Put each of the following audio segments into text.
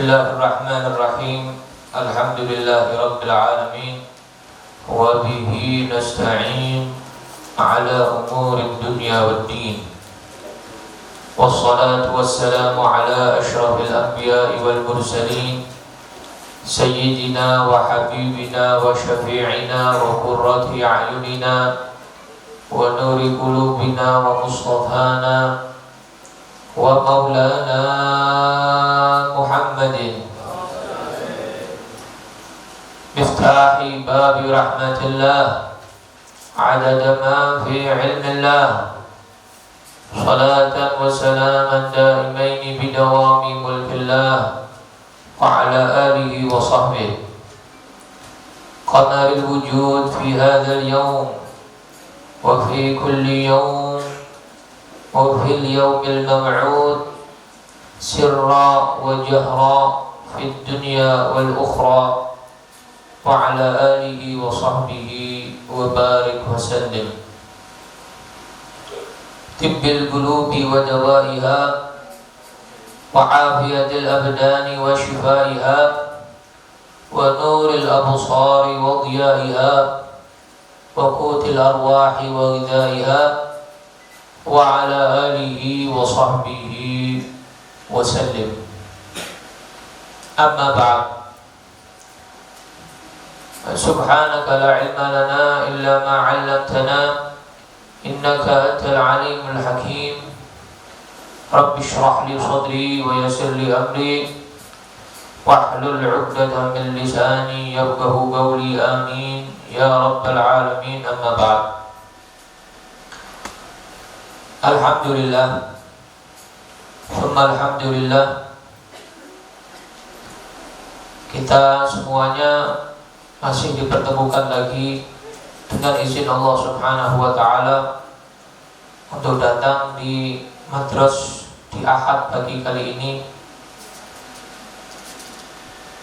Bismillahirrahmanirrahim. Alhamdulillahirabbil alamin. Wa bihi nasta'in ala umurid dunya waddin. Wassalatu wassalamu ala asyrafil anbiya'i wal mursalin sayyidina wa habibina wa syafi'ina wa qurrati a'yunina wa nuri qulubina wa mustafana wa maulana Muhammadin miftahi babi rahmatillah adada ma fi ilmillah salatan wa salaman daimaini bidawami mulkillah wa ala alihi wa sahbihi qamaril wujud fi hadzal yawm wa fi kulli yawm وفي اليوم الموعود سرا وجهرا في الدنيا والأخرى وعلى آله وصحبه وبارك وسلم طب القلوب ودوائها وعافية الأبدان وشفائها ونور الأبصار وضيائها وقوت الأرواح وغذائها wa ala alihi wa sahbihi wa sallim. Amma ba'd. Subhanaka la ilma lana illa ma 'allamtana innaka antal alimul hakim. Rabbi shrah li sadri wa yassir li amri wahlul 'uqdatam min lisani yafqahu qawli. Amin ya rabbal alamin. Amma ba'd. Alhamdulillah, summa alhamdulillah, kita semuanya masih dipertemukan lagi dengan izin Allah Subhanahu wa Ta'ala untuk datang di Madras di Ahad pagi kali ini,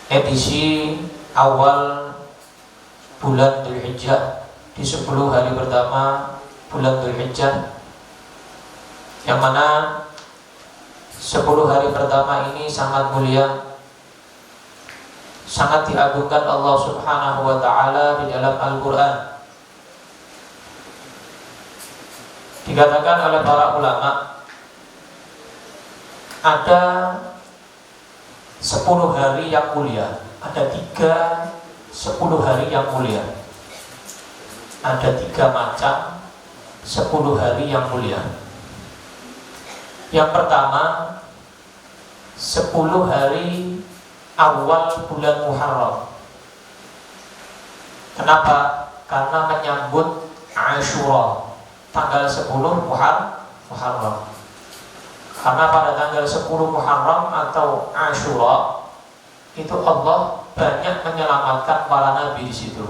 edisi awal bulan Dzulhijjah, di 10 hari pertama bulan Dzulhijjah, yang mana 10 hari pertama ini sangat mulia, sangat diagungkan Allah Subhanahu wa Ta'ala di dalam Al-Quran. Dikatakan oleh para ulama, ada 10 hari yang mulia, ada 10 hari yang mulia, ada 3 macam 10 hari yang mulia. Yang pertama, 10 hari awal bulan Muharram. Kenapa? Karena menyambut Ashura, tanggal 10 Muharram. Karena pada tanggal 10 Muharram atau Ashura itu Allah banyak menyelamatkan para nabi di situ.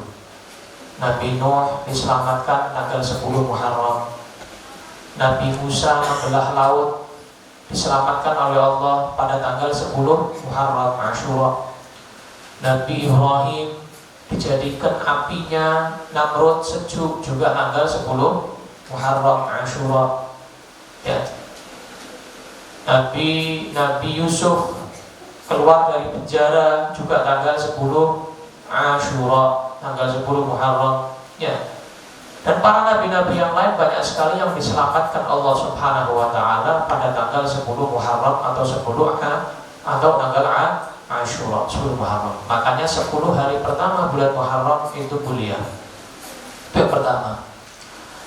Nabi Nuh diselamatkan tanggal 10 Muharram. Nabi Musa membelah laut diselamatkan oleh Allah pada tanggal 10 Muharram Ashura. Nabi Ibrahim dijadikan apinya Namrud sejuk juga tanggal 10 Muharram Ashura. Ya. Nabi Yusuf keluar dari penjara juga tanggal 10 Ashura, tanggal 10 Muharram. Ya. Dan para nabi-nabi yang lain banyak sekali yang diselamatkan Allah Subhanahu wa Ta'ala pada tanggal 10 Muharram atau 10 atau tanggal Ashura, 10 Muharram. Makanya 10 hari pertama bulan Muharram itu mulia. Itu yang pertama.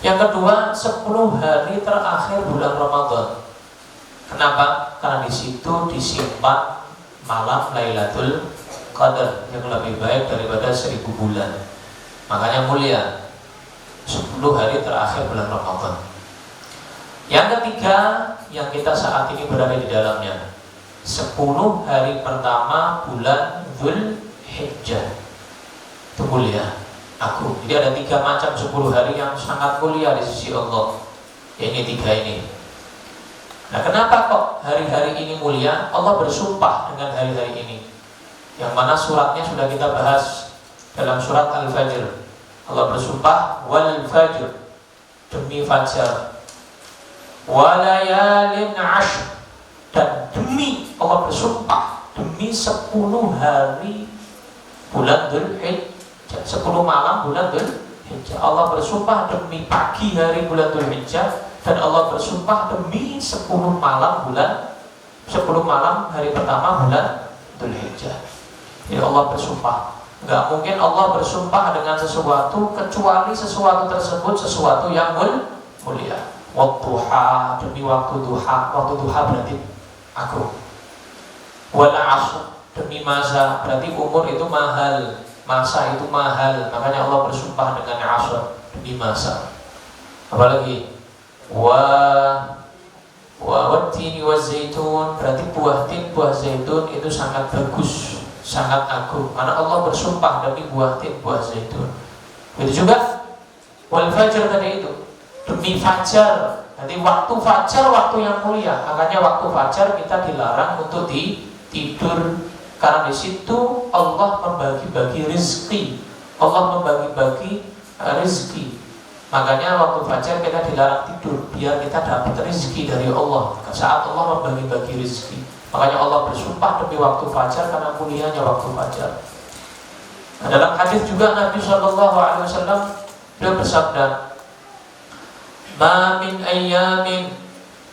Yang kedua, 10 hari terakhir bulan Ramadan. Kenapa? Karena di situ disimpan malam Lailatul Qadar yang lebih baik daripada 1000 bulan. Makanya mulia 10 hari terakhir bulan Ramadan. Yang ketiga, yang kita saat ini berada di dalamnya, 10 hari pertama bulan Dzulhijjah. Itu mulia, agung. Jadi ada 3 macam 10 hari yang sangat mulia di sisi Allah. Ini 3 ini. Nah, kenapa kok hari-hari ini mulia? Allah bersumpah dengan hari-hari ini, yang mana suratnya sudah kita bahas dalam surat Al-Fajr. Allah bersumpah wal fajr, demi fajar, walayalin ashr, dan demi Allah bersumpah demi 10 hari bulan Dzulhijjah, 10 malam bulan Dzulhijjah. Allah bersumpah demi pagi hari bulan Dzulhijjah, dan Allah bersumpah demi 10 malam hari pertama bulan Dzulhijjah. Jadi Allah bersumpah. Nggak mungkin Allah bersumpah dengan sesuatu kecuali sesuatu tersebut sesuatu yang mulia. Wadduha, demi waktu duha. Waktu duha berarti agung. Wal 'ashr, demi masa, berarti umur itu mahal, masa itu mahal. Makanya Allah bersumpah dengan 'ashr, demi masa. Apalagi wattini wazaitun, berarti buah tin, buah zaitun itu sangat bagus, sangat agung. Karena Allah bersumpah demi buah tin, buah zaitun. Begitu juga wal fajr tadi itu, demi fajar. Nanti waktu fajar waktu yang mulia. Makanya waktu fajar kita dilarang untuk tidur, karena di situ Allah membagi-bagi rezeki. Allah membagi-bagi rezeki. Makanya waktu fajar kita dilarang tidur, biar kita dapat rezeki dari Allah. Saat Allah membagi-bagi rezeki, makanya Allah bersumpah demi waktu fajar karena mulianya waktu fajar. Nah, dalam hadis juga Nabi SAW beliau bersabda, "Ma min ayyamin",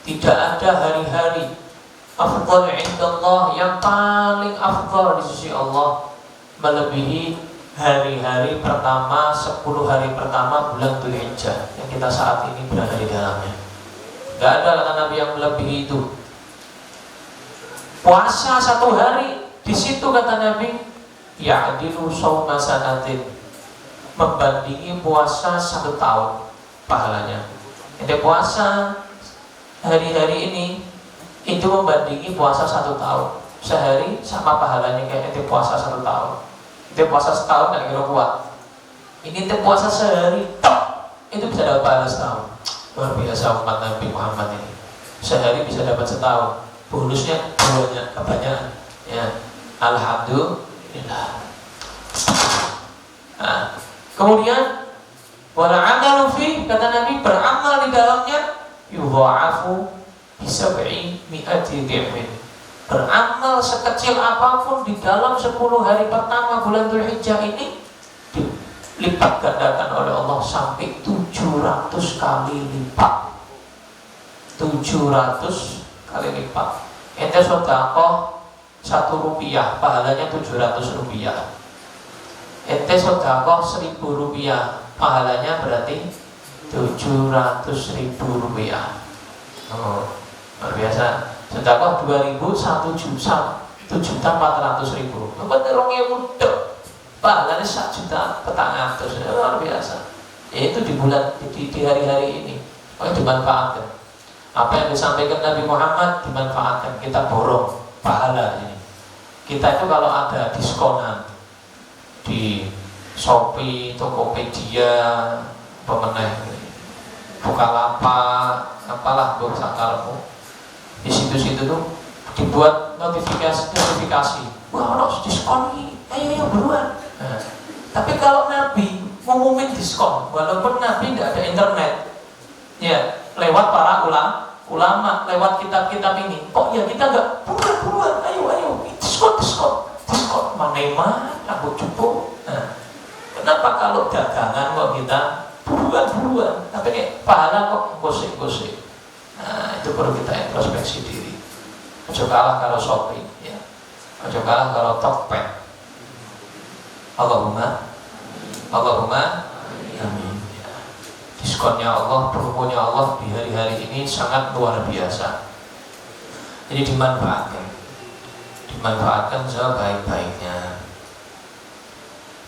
tidak ada hari-hari, afdal indallah, yang paling afdal di sisi Allah, melebihi hari-hari pertama, 10 hari pertama bulan Dzulhijjah yang kita saat ini berada di dalamnya. Gak ada kata Nabi yang melebihi itu. Puasa 1 hari, di situ kata Nabi, ya'dilu shauma sanatin, membandingi puasa 1 tahun pahalanya. Ente puasa hari-hari ini itu membandingi puasa 1 tahun. Sehari sama pahalanya kayak ente puasa 1 tahun. Ente puasa setahun gak kira kuat. Ini ente puasa sehari tok, itu bisa dapat pahala setahun. Luar biasa umat Nabi Muhammad ini. Sehari bisa dapat setahun. Bonusnya banyak, kebanyakan. Ya, alhamdulillah. Nah, kemudian wala amalu fi, kata Nabi, beramal di dalamnya yudha'afu bi 700 dhi'fin. Beramal sekecil apapun di dalam 10 hari pertama bulan Dzulhijjah ini dilipat gandakan oleh Allah sampai 700 kali lipat. 700 kali lipat. Ente sedekah 1 rupiah, pahalanya 700 rupiah. Ente sedekah 1000 rupiah, pahalanya berarti 700.000 rupiah. Oh, luar biasa. Sedekah 2000, 1.400.000. Bener orang yang muda, pahalanya 1.400.000. Luar biasa. Itu di bulan, di hari-hari ini. Makanya dimanfaatkan. Apa yang disampaikan Nabi Muhammad dimanfaatkan. Kita borong pahala ini. Kita itu kalau ada diskonan di Shopee, Tokopedia, pemenang, Bukalapak, apalah sakarmu, di situ-situ tuh dibuat notifikasi. Wah, harus diskon nih, ayo buruan. Nah, tapi kalau Nabi ngumumin diskon, walaupun Nabi tidak ada internet, ya lewat para ulama, lewat kitab-kitab ini, kok ya kita nggak buruan, ayo diskon, mana rambut cukup. Nah, kenapa kalau dagangan kok kita buruan, tapi kayak pahala kok gosip. Nah, itu perlu kita introspeksi diri. Ojo kalah kalau shopping, ya. Ojo kalah kalau Tokped. Allahumma amin. Ya. Diskonnya Allah, promonya Allah di hari-hari ini sangat luar biasa. Jadi dimanfaatkan sebaik-baiknya.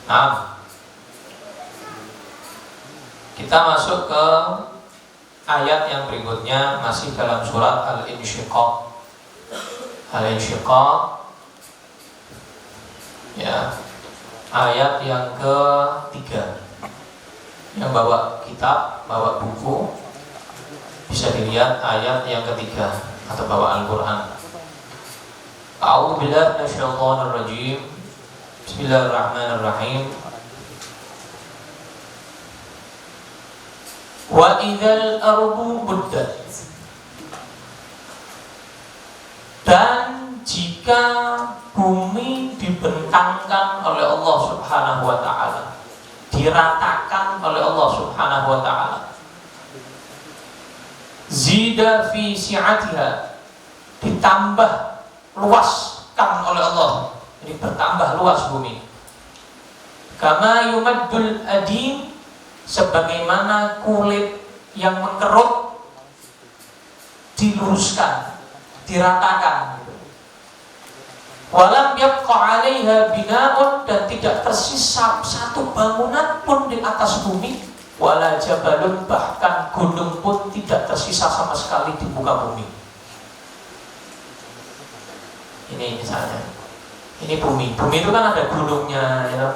Nah, kita masuk ke ayat yang berikutnya, masih dalam surat Al-Insyiqaq. Ya, ayat yang ke-3. Yang bawa kitab, bawa buku, bisa dilihat ayat yang ke-3 atau bawa Al-Quran. A'udzu billahi minasyaitonir rajim. Bismillahirrahmanirrahim. Wa idzal ardu muddat, dan jika bumi dibentangkan oleh Allah Subhanahu wa taala, diratakan oleh Allah Subhanahu wa taala. Zida fi si'atiha, ditambah luaskan oleh Allah, jadi bertambah luas bumi. Kama yumaddul adim, sebagaimana kulit yang mengkerut diluruskan, diratakan. Walam yabqa 'alaiha bina'un, dan tidak tersisa satu bangunan pun di atas bumi. Wala jabalun, bahkan gunung pun tidak tersisa sama sekali di muka bumi. Ini misalnya, ini bumi. Bumi itu kan ada gunungnya, ya,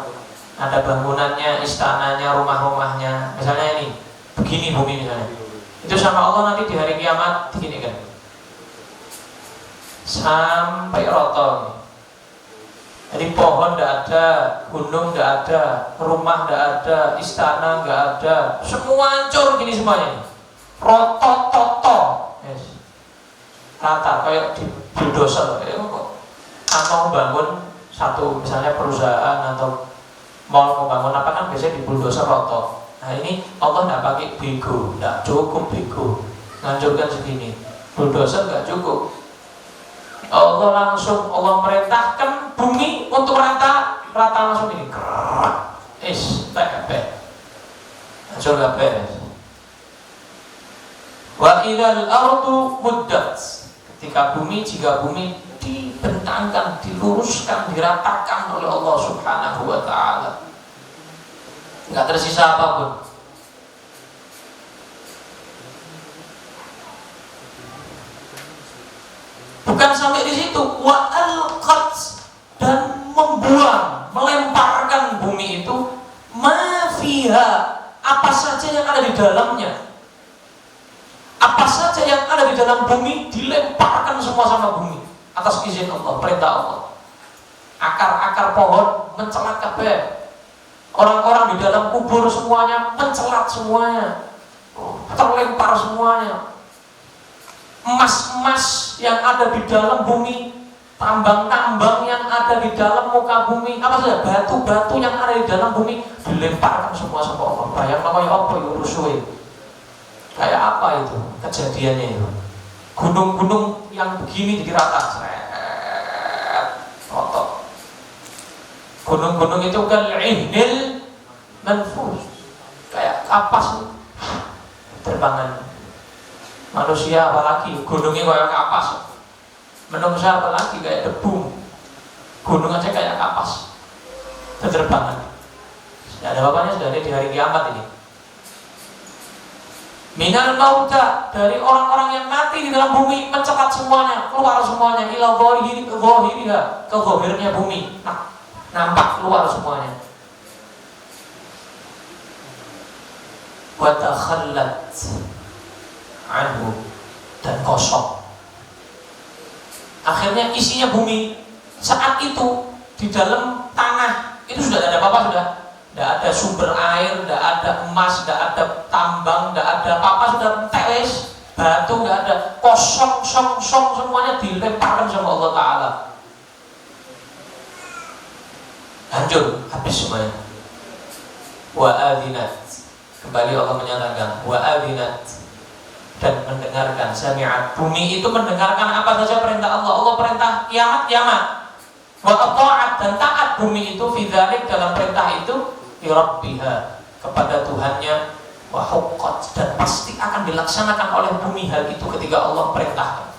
ada bangunannya, istananya, rumah-rumahnya. Misalnya ini, begini bumi misalnya. Itu sama Allah nanti di hari kiamat begini kan, sampai roto. Jadi pohon tidak ada, gunung tidak ada, rumah tidak ada, istana tidak ada, semua hancur gini semuanya. Roto-toto, yes. Rata kayak di bulldozer. Atau bangun satu misalnya perusahaan atau mall mau bangun apa kan biasanya di bulldozer roto. Nah ini Allah tidak pakai bego, tidak cukup bego, ngancurkan segini. Bulldozer nggak cukup. Allah langsung, Allah merintahkan bumi untuk rata langsung ini. Tak hancur kabeh. Wa idzal ardu muddat, jika bumi dibentangkan, diluruskan, diratakan oleh Allah Subhanahu wa taala, enggak tersisa apapun. Bukan sampai di situ, wa alqat, dan membuang, melemparkan bumi itu, ma fiha, apa saja yang ada di dalamnya. Apa saja yang ada di dalam bumi dilemparkan semua sama bumi atas izin Allah, perintah Allah. Akar-akar pohon mencelat kabeh. Orang-orang di dalam kubur semuanya mencelat semuanya. Terlempar semuanya. Emas-emas yang ada di dalam bumi, tambang-tambang yang ada di dalam muka bumi, apa saja, batu-batu yang ada di dalam bumi dilemparkan semua sama Allah. Bayang namanya apa ya rusuhe. Kayak apa itu kejadiannya itu? Gunung-gunung yang begini dirata, rotok. Gunung-gunung itu kan ihnil manfus, kayak kapas terbangan. Manusia apalagi gunungnya kayak kapas, manusia apalagi kayak debu, gunung aja kayak kapas terbangan. Tidak ada bapaknya, sudah ada di hari kiamat ini. Minal mauta, dari orang-orang yang mati di dalam bumi, mencepat semuanya, keluar semuanya, ila zahiriha, ke zahirnya bumi. Nah, nampak keluar semuanya. Wa takhallat anhu, dan kosong. Akhirnya isinya bumi saat itu di dalam tanah itu sudah tidak ada apa-apa, sudah tidak ada sumber air, tidak ada emas, tidak ada tambang, tidak ada apa-apa, sudah teles, batu tidak ada, kosong semuanya dilemparkan sama Allah Taala. Hancur, habis semuanya. Wa adzinat, kembali Allah menyatakan wa adzinat, dan mendengarkan, sami'at, bumi itu mendengarkan apa saja perintah Allah. Allah perintah kiamat. Wa ata'at, dan taat bumi itu fi dzalik, dalam perintah itu, li rabbiha, kepada Tuhannya, wa huqqat, dan pasti akan dilaksanakan oleh bumi hal itu ketika Allah perintahkan.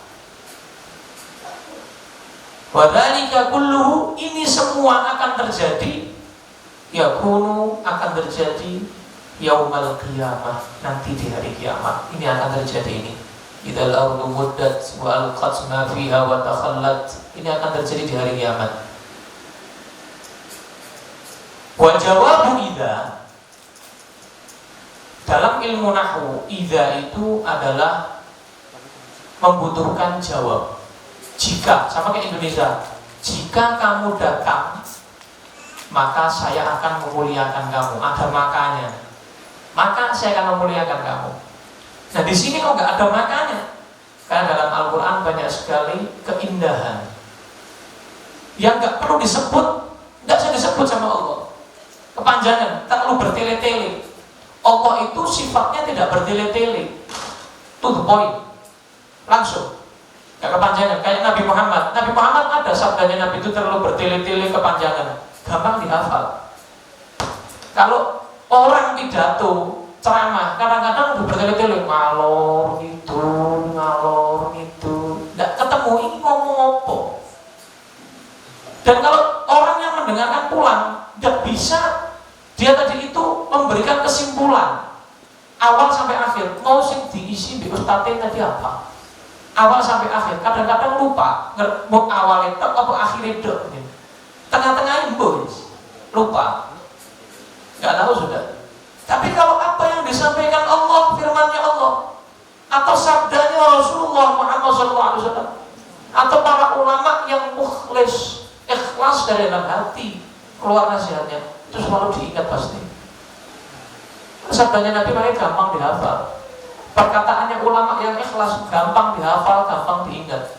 Wa dzalika kulluhu, ini semua akan terjadi, yakunu, akan terjadi yaumal qiyamah, nanti di hari kiamat. Ini akan terjadi ini. Idzal ardu muddat wa alqat ma fiha wa takhallat. Ini akan terjadi di hari kiamat. Wa jawabu idza, dalam ilmu nahwu, idza itu adalah membutuhkan jawab. Jika, sama kayak Indonesia, jika kamu datang, maka saya akan memuliakan kamu. Ada makanya. Maka saya akan memuliakan kamu. Nah di sini kok nggak ada makanya? Karena dalam Al-Quran banyak sekali keindahan yang nggak perlu disebut, nggak usah disebut sama Allah. Kepanjangan, terlalu bertele-tele. Allah itu sifatnya tidak bertele-tele, to the point, langsung. Gak kepanjangan, kayak Nabi Muhammad. Nabi Muhammad ada sabdanya Nabi itu terlalu bertele-tele kepanjangan, gampang dihafal. Kalau orang pidato, ceramah, kadang-kadang bertele-tele, ngalor itu, nggak ketemu ini ngomong apa. Dan kalau orang yang mendengarkan pulang, nggak bisa dia tadi itu memberikan kesimpulan awal sampai akhir. Mau sing diisi di ustadznya tadi apa? Awal sampai akhir, kadang-kadang lupa mau awal itu apa akhir itu, tengah-tengahnya lupa, nggak tahu sudah. Tapi kalau apa yang disampaikan Allah, firman-Nya Allah, atau sabdanya Rasulullah Muhammad SAW, atau para ulama yang mukhlis, ikhlas dari dalam hati keluar nasihatnya, itu selalu diingat pasti. Sabdanya Nabi makanya gampang dihafal. Perkataannya ulama yang ikhlas gampang dihafal, gampang diingat.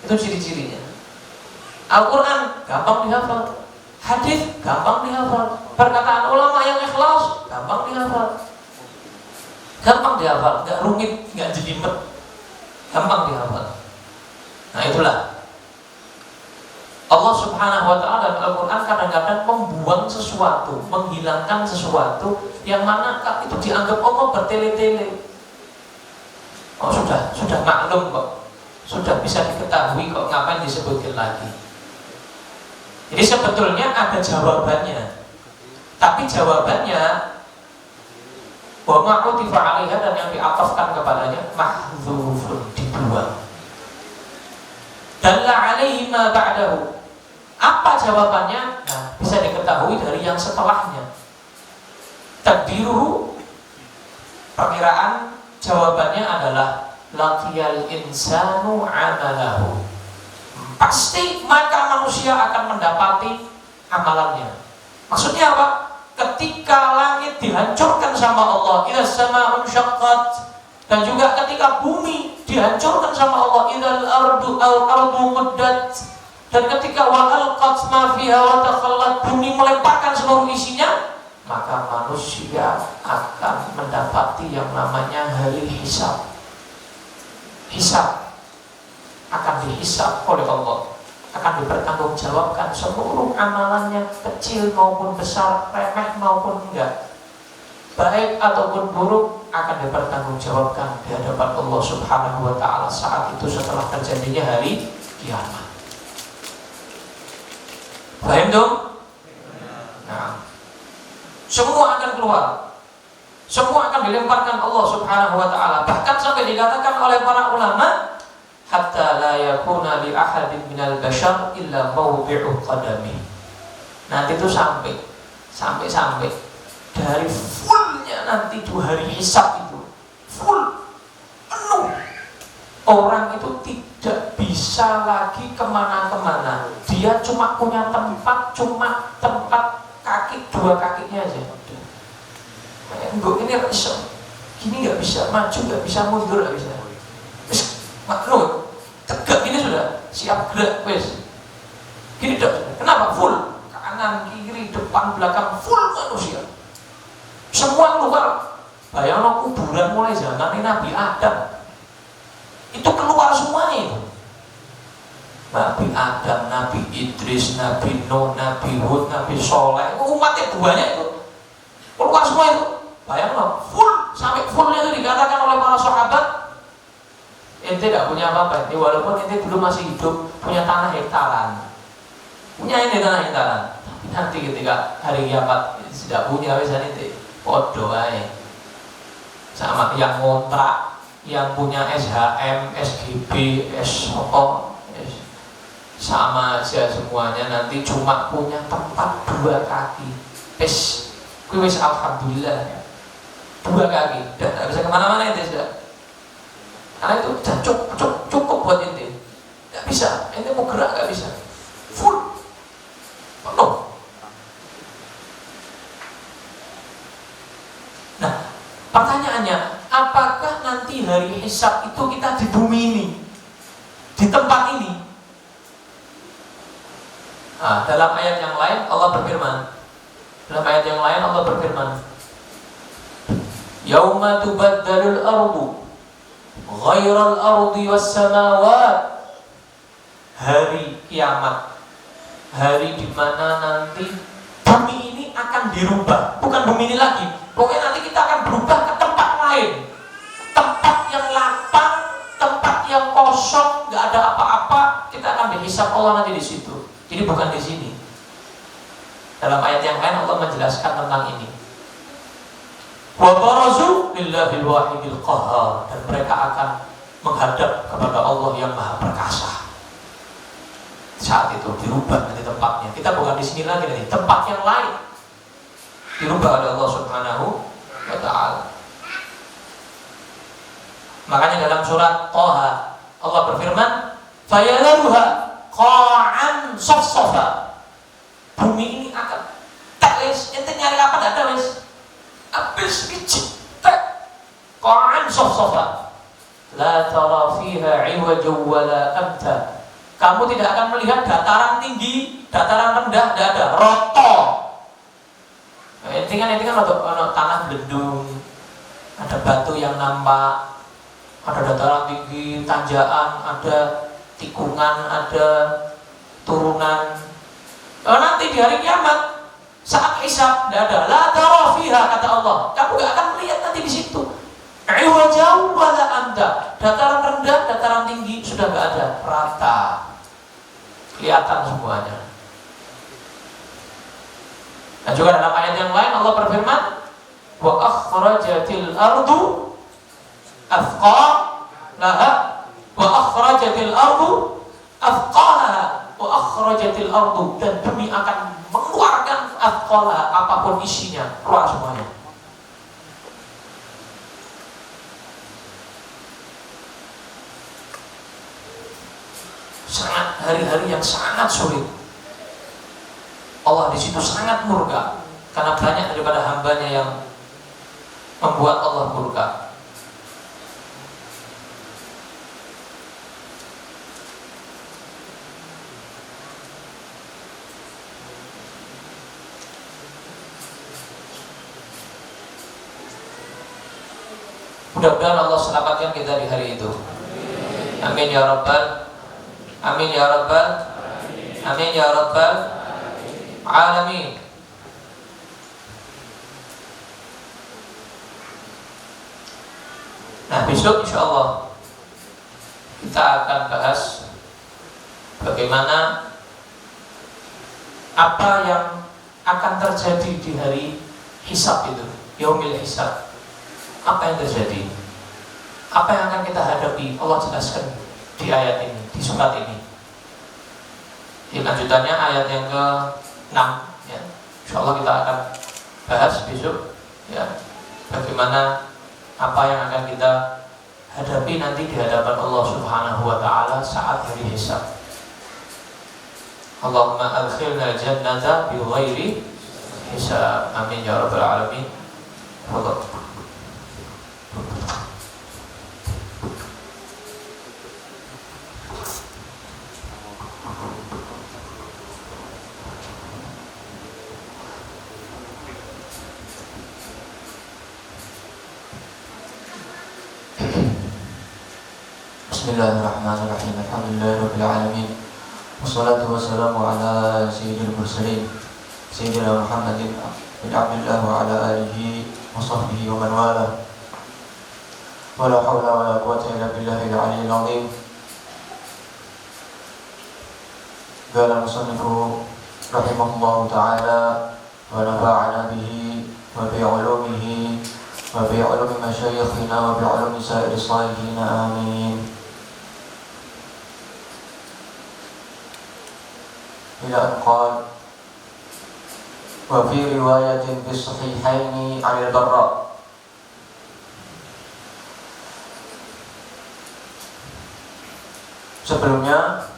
Itu ciri-cirinya. Al-Quran gampang dihafal, hadis gampang dihafal, perkataan ulama yang ikhlas gampang dihafal. Gampang dihafal, gak rumit, gak jelimet, gampang dihafal. Nah itulah Allah Subhanahu wa ta'ala dalam Al-Quran kadang-kadang membuang sesuatu, menghilangkan sesuatu yang mana itu dianggap Allah bertele-tele. Oh sudah maklum kok, sudah bisa diketahui kok, ngapain disebutkan lagi. Jadi sebetulnya ada jawabannya, tapi jawabannya wa ma'utifa 'alaiha, dan yang diatafkan kepadanya mahdzufun, dibuang. Dalla 'alaihi ma ba'dahu. Apa jawabannya? Nah, bisa diketahui dari yang setelahnya. Takdiruhu, perkiraan jawabannya adalah laqiyal insanu 'amalahu. Pasti maka manusia akan mendapati amalannya. Maksudnya apa? Ketika langit dihancurkan sama Allah, idza samaa'un syaqqat, dan juga ketika bumi dihancurkan sama Allah, idzal ardu muddat, dan ketika wa alqat ma fiha wa takhallat, bumi melemparkan seluruh isinya, maka manusia akan mendapati yang namanya hari hisab. Hisab akan dihisab oleh Allah, akan dipertanggungjawabkan seluruh amalannya, kecil maupun besar, remeh maupun enggak, baik ataupun buruk, akan dipertanggungjawabkan di hadapan Allah Subhanahu wa ta'ala saat itu setelah terjadinya hari kiamat. Paham dong? Nah, semua akan keluar, semua akan dilemparkan Allah Subhanahu wa ta'ala. Bahkan sampai dikatakan oleh para ulama, hatta la yakuna li ahadin minal bashar illa mawdi'u qadami. Nanti itu sampai dari fullnya nanti 2 hari hisab itu full, penuh. Orang itu tidak bisa lagi kemana-kemana. Dia cuma punya tempat kaki, 2 kakinya aja. Enggak, ini gak bisa, gini gak bisa, maju gak bisa, mundur gak bisa. Makhluk tegak ini sudah siap gerak, wes. Gini dok, kenapa? Full, kanan, kiri, depan, belakang, full manusia. Semua keluar. Bayangkan kuburan mulai zaman Nabi Adam, itu keluar semuanya itu. Nabi Adam, Nabi Idris, Nabi Nuh, Nabi Hud, Nabi Soleh, umatnya banyak itu. Keluar semua itu. Bayangkan full, sampai fullnya itu dikatakan oleh para sahabat, ente tidak punya apa-apa, ini walaupun ente dulu masih hidup punya tanah hektaran, punya ini tanah hektaran, tapi nanti ketika hari kiamat tidak punya, misalnya ente podo aja sama yang ngontrak, yang punya SHM, SGB, SOO, sama aja semuanya, nanti cuma punya tempat 2 kaki. Wis alhamdulillah 2 kaki, dan tidak bisa kemana-mana ente sudah. Karena itu sudah cukup buat ente. Gak bisa, ente mau gerak gak bisa. Full, penuh. Nah, pertanyaannya, apakah nanti hari hisab itu kita di bumi ini, di tempat ini? Dalam ayat yang lain Allah berfirman, Yauma tubaddalul ardu ghairal ardi was samawat. Hari kiamat, hari di mana nanti bumi ini akan dirubah. Bukan bumi ini lagi, pokoknya nanti kita akan berubah ke tempat lain, tempat yang lapang, tempat yang kosong, nggak ada apa-apa. Kita akan dihisab Allah nanti di situ. Jadi bukan di sini. Dalam ayat yang lain Allah menjelaskan tentang ini. Wa barazu lillahil wahidil qahhar, dan mereka akan menghadap kepada Allah yang Maha Perkasa. Saat itu dirubah nanti tempatnya. Kita bukan di sini lagi, nanti tempat yang lain dirubah oleh Allah Subhanahu wa taala. Makanya dalam surat Thaha Allah berfirman, "Fayadharuha qa'an safsafa." Bumi ini akan tak wis, ente nyari apa enggak ada wis. Habis kecil tak qa'an safsafa. La tara fiha 'iwajan wala amta. Kamu tidak akan melihat dataran tinggi, dataran rendah, tidak ada, roto. Ini kan tanah belendung, ada batu yang nampak, ada dataran tinggi, tanjakan, ada tikungan, ada turunan. Nanti di hari kiamat, saat hisab, tidak ada. La tara fiha, kata Allah. Kamu tidak akan melihat nanti di situ. Iwajau wala amda. Dataran rendah, dataran tinggi sudah tidak ada, rata, kelihatan semuanya. Dan juga dalam ayat yang lain Allah berfirman, wa akhrajatil ardu athqalaha wa akhrajatil ardu athqalaha wa akhrajatil ardu, dan bumi akan mengeluarkan athqalaha, apapun isinya, keluar semuanya. Sangat hari-hari yang sangat sulit. Allah di situ sangat murka karena banyak daripada hambanya yang membuat Allah murka. Mudah-mudahan Allah selamatkan kita di hari itu. Amin ya Rabbal, amin ya Rabbal, amin ya Rabbal alamin. Nah, besok insya Allah kita akan bahas bagaimana apa yang akan terjadi di hari hisab itu, yaumil hisab. Apa yang terjadi? Apa yang akan kita hadapi? Allah jelaskan di ayat ini, di surat ini. Di lanjutannya ayat yang ke-6 ya. Insyaallah kita akan bahas besok ya, bagaimana apa yang akan kita hadapi nanti di hadapan Allah Subhanahu wa taala saat hari hisab. Allahumma adkhilna jannata bi ghairi hisab. Amin ya rabbal alamin. Bismillahirrahmanirrahim. Alhamdulillahirabbil alamin. Wassalatu wassalamu ala sayyidil mursalin sayyidina Muhammadin bin Abdillah wa ala alihi wa sahbihi wa man wala. Wala hawla wala quwwata illa billahil aliyyil azim. Qala al-musannifu rahimahullahu ta'ala wa nafa'ana bihi wa bi 'ulumihi wa bi 'ulumi masyayikhina wa bi 'ulumi sa'iris salihin. Amin. إلى أن قال وفي رواية في الصحيحين عن البراء Sebelumnya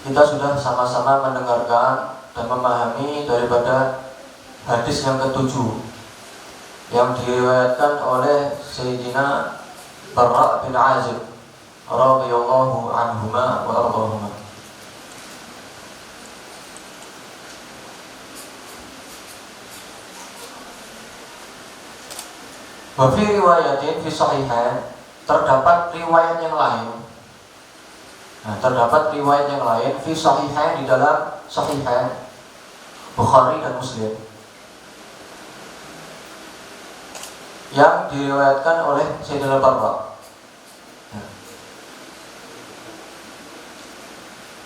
kita sudah sama-sama mendengarkan dan memahami daripada hadis yang ke-7 yang diriwayatkan oleh Sayyidina Barra bin Azib radhiyallahu anhuma wa ardhahuma. Wa fi riwayatin fi sahihain, terdapat riwayat yang lain. Nah, terdapat riwayat yang lain fi sahihain, di dalam sahihain Bukhari dan Muslim, yang diriwayatkan oleh Sayyidina Barra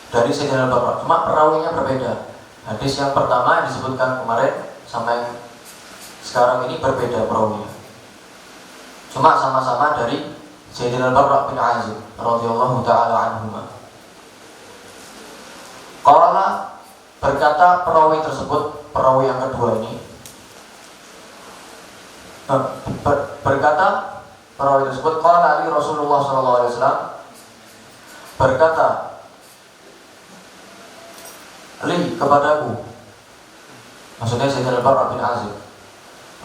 dari Sayyidina Barra. Cuma perawinya berbeda. Hadis yang pertama yang disebutkan kemarin sama yang sekarang ini berbeda perawinya. Cuma sama-sama dari Sayyidina Barra bin Azib radhiyallahu taala anhuma. Qala, berkata perawi tersebut, perawi yang kedua ini, berkata perawi tersebut, qala ali Rasulullah sallallahu alaihi wasallam, berkata li kepadaku, maksudnya Sayyidina Barra bin Azib,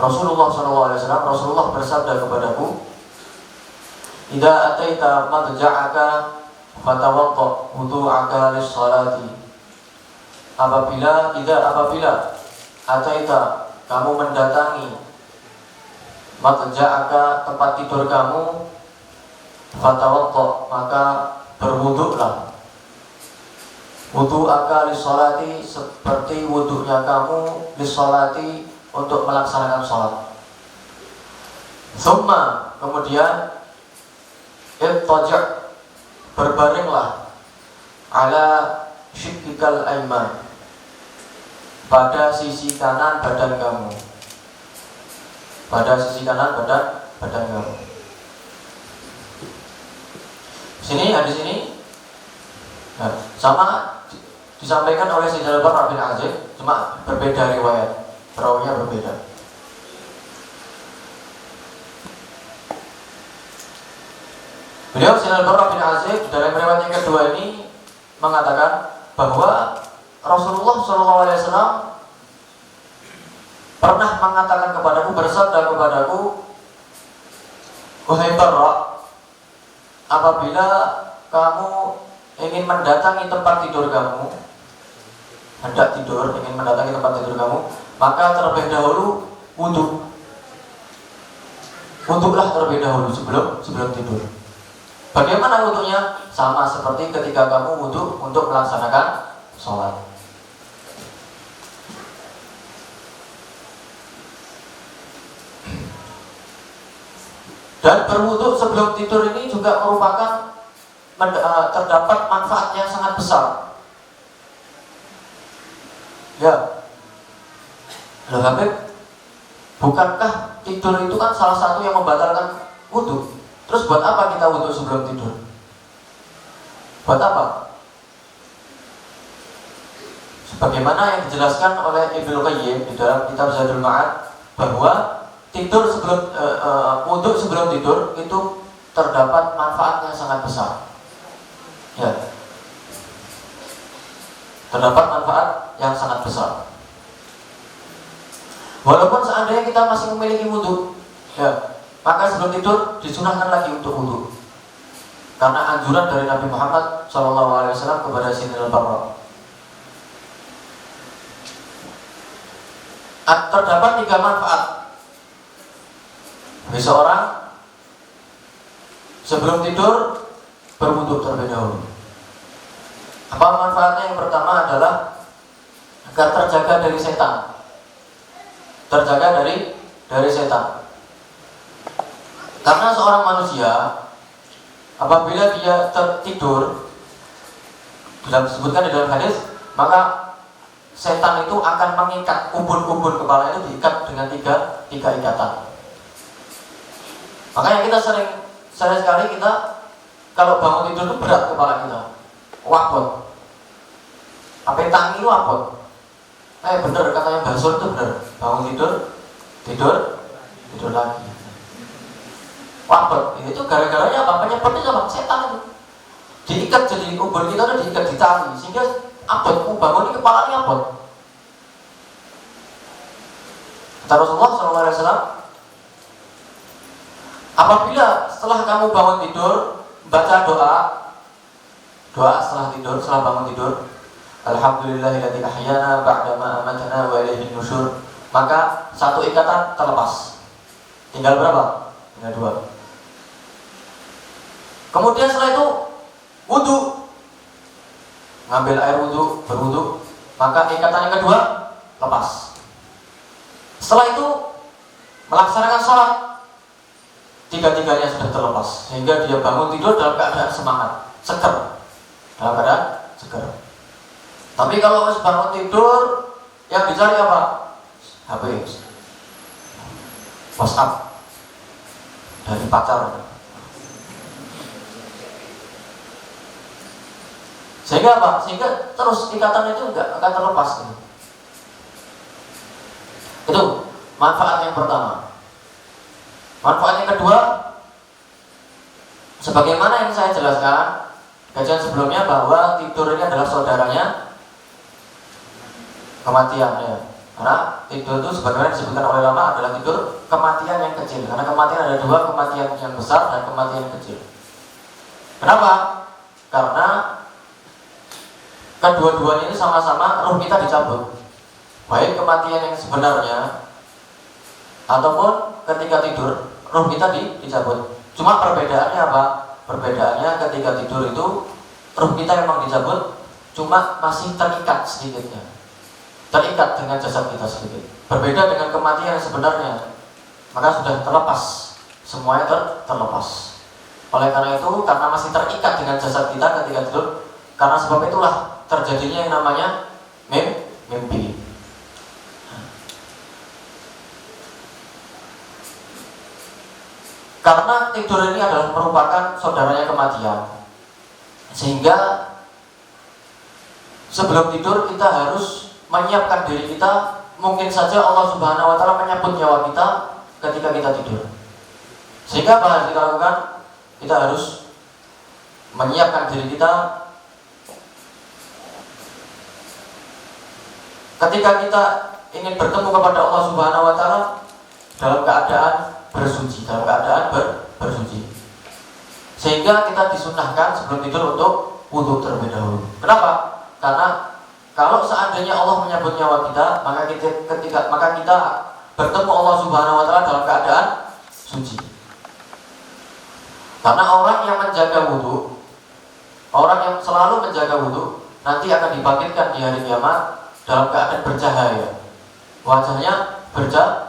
Rasulullah sallallahu alaihi wasallam, Rasulullah bersabda kepadaku, idza ataita madja'aka fatawadda wudu'aka lis-salati. Apabila ataita, kamu mendatangi madja'aka, tempat tidur kamu, fatawadda, maka berwuduklah, wudu'aka lis-salati, seperti wuduknya kamu lis-salati, untuk melaksanakan sholat. Thumma, kemudian ittaja', berbaringlah, ala syiqqikal aiman, pada sisi kanan badan kamu, pada sisi kanan badan kamu. Hadis ini sama disampaikan oleh Sayyidina Barra bin Azib, cuma berbeda riwayat, perawinya berbeda. Beliau Sayyidina Barra bin Azib dalam riwayat yang kedua ini mengatakan bahwa Rasulullah SAW pernah mengatakan kepadaku, bersabda kepadaku, wahai Barra, apabila kamu ingin mendatangi tempat tidur kamu, hendak tidur, ingin mendatangi tempat tidur kamu, maka terlebih dahulu wudhu. Wudhulah terlebih dahulu sebelum tidur. Bagaimana wudhunya? Sama seperti ketika kamu wudhu untuk melaksanakan sholat. Dan berwudhu sebelum tidur ini juga merupakan terdapat manfaat yang sangat besar. Ya, loh Habib, bukankah tidur itu kan salah satu yang membatalkan wudhu? Terus buat apa kita wudhu sebelum tidur? Buat apa? Sebagaimana yang dijelaskan oleh Ibnu Qayyim di dalam kitab Zadul Ma'ad, bahwa tidur sebelum wudhu sebelum tidur itu terdapat manfaat yang sangat besar. Ya, terdapat manfaat yang sangat besar. Walaupun seandainya kita masih memiliki wudhu, ya, maka sebelum tidur disunahkan lagi untuk wudhu, karena anjuran dari Nabi Muhammad SAW kepada Sayyidina Barra. Terdapat 3 manfaat bagi seorang sebelum tidur berwudhu terlebih dahulu. Apa manfaatnya? Yang pertama adalah agar terjaga dari setan. Terjaga dari setan. Karena seorang manusia apabila dia tertidur, disebutkan di dalam hadis, maka setan itu akan mengikat ubun-ubun kepala itu, diikat dengan tiga ikatan. Makanya kita sering sekali kita kalau bangun tidur itu berat kepala kita, wabot. Apa tangi itu wabot. Bener katanya Basur itu bener. Bangun tidur lagi. Wabot. Itu gara-garanya apa? Penyebabnya sama setan itu. Diikat, jadi ubun kita itu diikat di tali, sehingga abot, bangun ini kepalanya abot. Kata Rasulullah SAW, apabila setelah kamu bangun tidur, baca doa setelah tidur, setelah bangun tidur, Alhamdulillahilladzi ahyana ba'da ma amatana wa ilaihin nusyur, maka 1 ikatan terlepas. Tinggal berapa? Tinggal 2. Kemudian setelah itu wudu, ngambil air wudu, berwudu, maka ikatan yang kedua lepas. Setelah itu melaksanakan sholat, tiga-tiganya sudah terlepas, sehingga dia bangun tidur dalam keadaan semangat, seger, dalam keadaan seger. Tapi kalau bangun tidur yang dicari apa? HP, WhatsApp dari pacar. Sehingga apa? Sehingga terus ikatan itu enggak akan terlepas. Itu manfaat yang pertama. Manfaat yang kedua, sebagaimana yang saya jelaskan kajian sebelumnya, bahwa tidur ini adalah saudaranya kematian, ya. Karena tidur itu sebagaimana disebutkan oleh ulama adalah tidur kematian yang kecil. Karena kematian ada 2, kematian yang besar dan kematian yang kecil. Kenapa? Karena kedua-duanya ini sama-sama ruh kita dicabut, baik kematian yang sebenarnya ataupun ketika tidur ruh kita dicabut. Cuma perbedaannya apa? Perbedaannya ketika tidur itu ruh kita memang dicabut, cuma masih terikat sedikitnya, terikat dengan jasad kita sedikit. Berbeda dengan kematian yang sebenarnya, maka sudah terlepas, semuanya terlepas. Oleh karena itu, karena masih terikat dengan jasad kita ketika tidur, karena sebab itulah terjadinya yang namanya mimpi. Karena tidur ini adalah merupakan saudaranya kematian, sehingga sebelum tidur kita harus menyiapkan diri kita. Mungkin saja Allah Subhanahu wa Ta'ala menyambut nyawa kita ketika kita tidur. Sehingga apa yang kita lakukan? Kita harus menyiapkan diri kita. Ketika kita ingin bertemu kepada Allah Subhanahu wa Ta'ala dalam keadaan bersuci, dalam keadaan bersuci. Sehingga kita disunahkan sebelum tidur untuk wudu terlebih dahulu. Kenapa? Karena kalau seandainya Allah menyambut nyawa kita, maka kita bertemu Allah Subhanahu wa Ta'ala dalam keadaan suci. Karena orang yang menjaga wudu, orang yang selalu menjaga wudu, nanti akan dibangkitkan di hari kiamat dalam keadaan bercahaya, wajahnya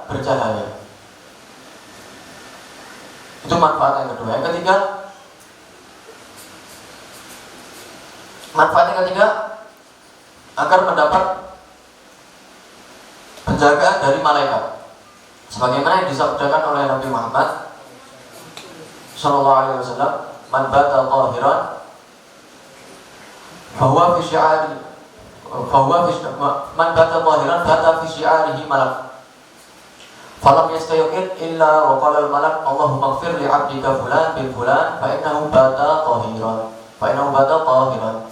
bercahaya. Itu manfaat yang kedua. Yang ketiga, manfaat yang ketiga, agar mendapat penjagaan dari malaikat, sebagaimana yang disabdakan oleh Nabi Muhammad sallallahu alaihi wasallam, man bata tahiran bahwa fi syi'ari man bata tahiran bata fi syi'arihi malak falam yastayqid illa wa qala al malak Allahumma ighfir li 'abdika fulan bil fulan fa innahu bata tahiran.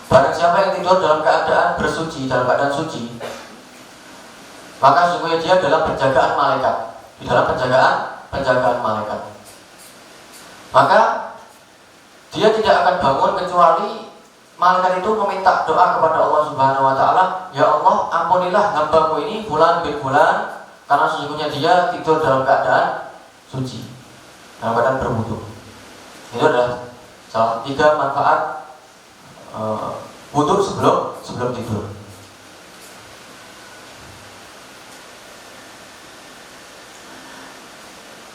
Barang siapa yang tidur dalam keadaan bersuci, dalam keadaan suci, maka sesungguhnya dia dalam penjagaan malaikat, di dalam penjagaan malaikat. Maka dia tidak akan bangun kecuali malaikat itu meminta doa kepada Allah Subhanahu wa Ta'ala, ya Allah, ampunilah hambamu ini fulan bin fulan, karena sesungguhnya dia tidur dalam keadaan suci, dalam keadaan berwudu. Itu adalah salah 3 manfaat wudu sebelum tidur.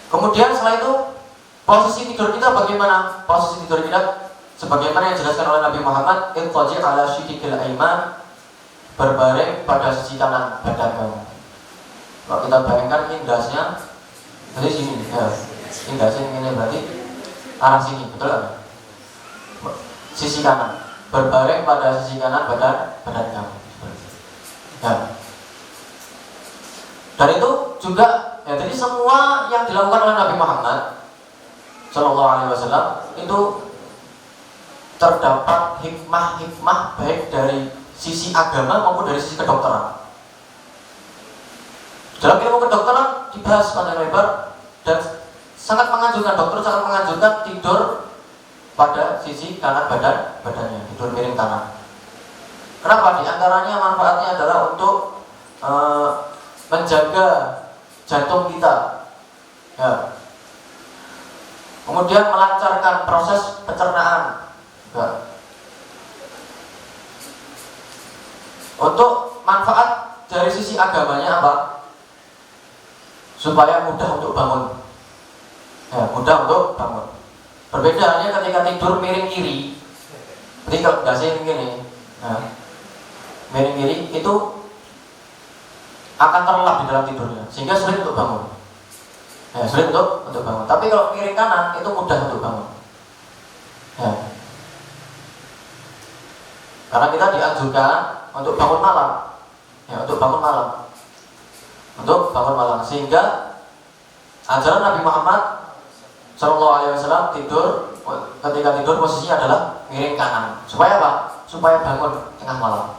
Kemudian setelah itu, posisi tidur kita bagaimana? Posisi tidur kita sebagaimana yang dijelaskan oleh Nabi Muhammad, ittaji' ala shikikil aiman, berbaring pada sisi kanan badan kamu. Kalau kita bayangkan indasnya dari sini, ya, indasnya ini berarti arah sini, betul kan? Sisi kanan, berbaring pada sisi kanan badan kamu. Ya. Dan itu juga, ya, jadi semua yang dilakukan oleh Nabi Muhammad Sallallahu Alaihi Wasallam itu terdapat hikmah baik dari sisi agama maupun dari sisi kedokteran. Dalam ilmu kedokteran dibahas panjang lebar dan sangat menganjurkan, dokter sangat menganjurkan tidur pada sisi kanan badannya, tidur miring kanan. Kenapa? Di antaranya manfaatnya adalah untuk menjaga jantung kita Ya. Kemudian melancarkan proses pencernaan. Ya. Untuk manfaat dari sisi agamanya apa? Supaya mudah untuk bangun. Ya, mudah untuk bangun. Perbedaannya ketika tidur miring kiri. Ketika gasing gini, nah, miring kiri itu akan terlelap di dalam tidurnya, sehingga sulit untuk bangun. Ya, sulit untuk bangun. Tapi kalau miring kanan itu mudah untuk bangun. Ya. Karena kita dianjurkan untuk bangun malam, ya, untuk bangun malam, sehingga ajaran Nabi Muhammad SAW ketika tidur posisinya adalah miring kanan. Supaya apa? Supaya bangun tengah malam,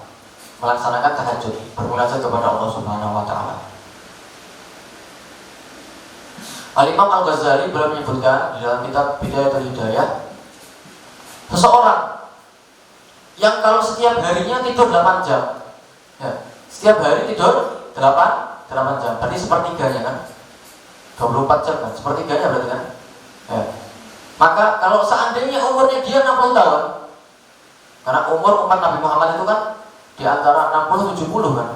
melaksanakan tahajud, bermunajat kepada Allah Subhanahu wa taala. Al-Imam Al-Ghazali beliau menyebutkan di dalam kitab Bidayatul Hidayah, seseorang yang kalau setiap harinya tidur 8 jam, ya, setiap hari tidur 8 jam, berarti sepertiganya kan, 24 jam kan, sepertiganya berarti kan, ya. Maka kalau seandainya umurnya dia 60 tahun, karena umur umat Nabi Muhammad itu kan di antara 60-70 kan,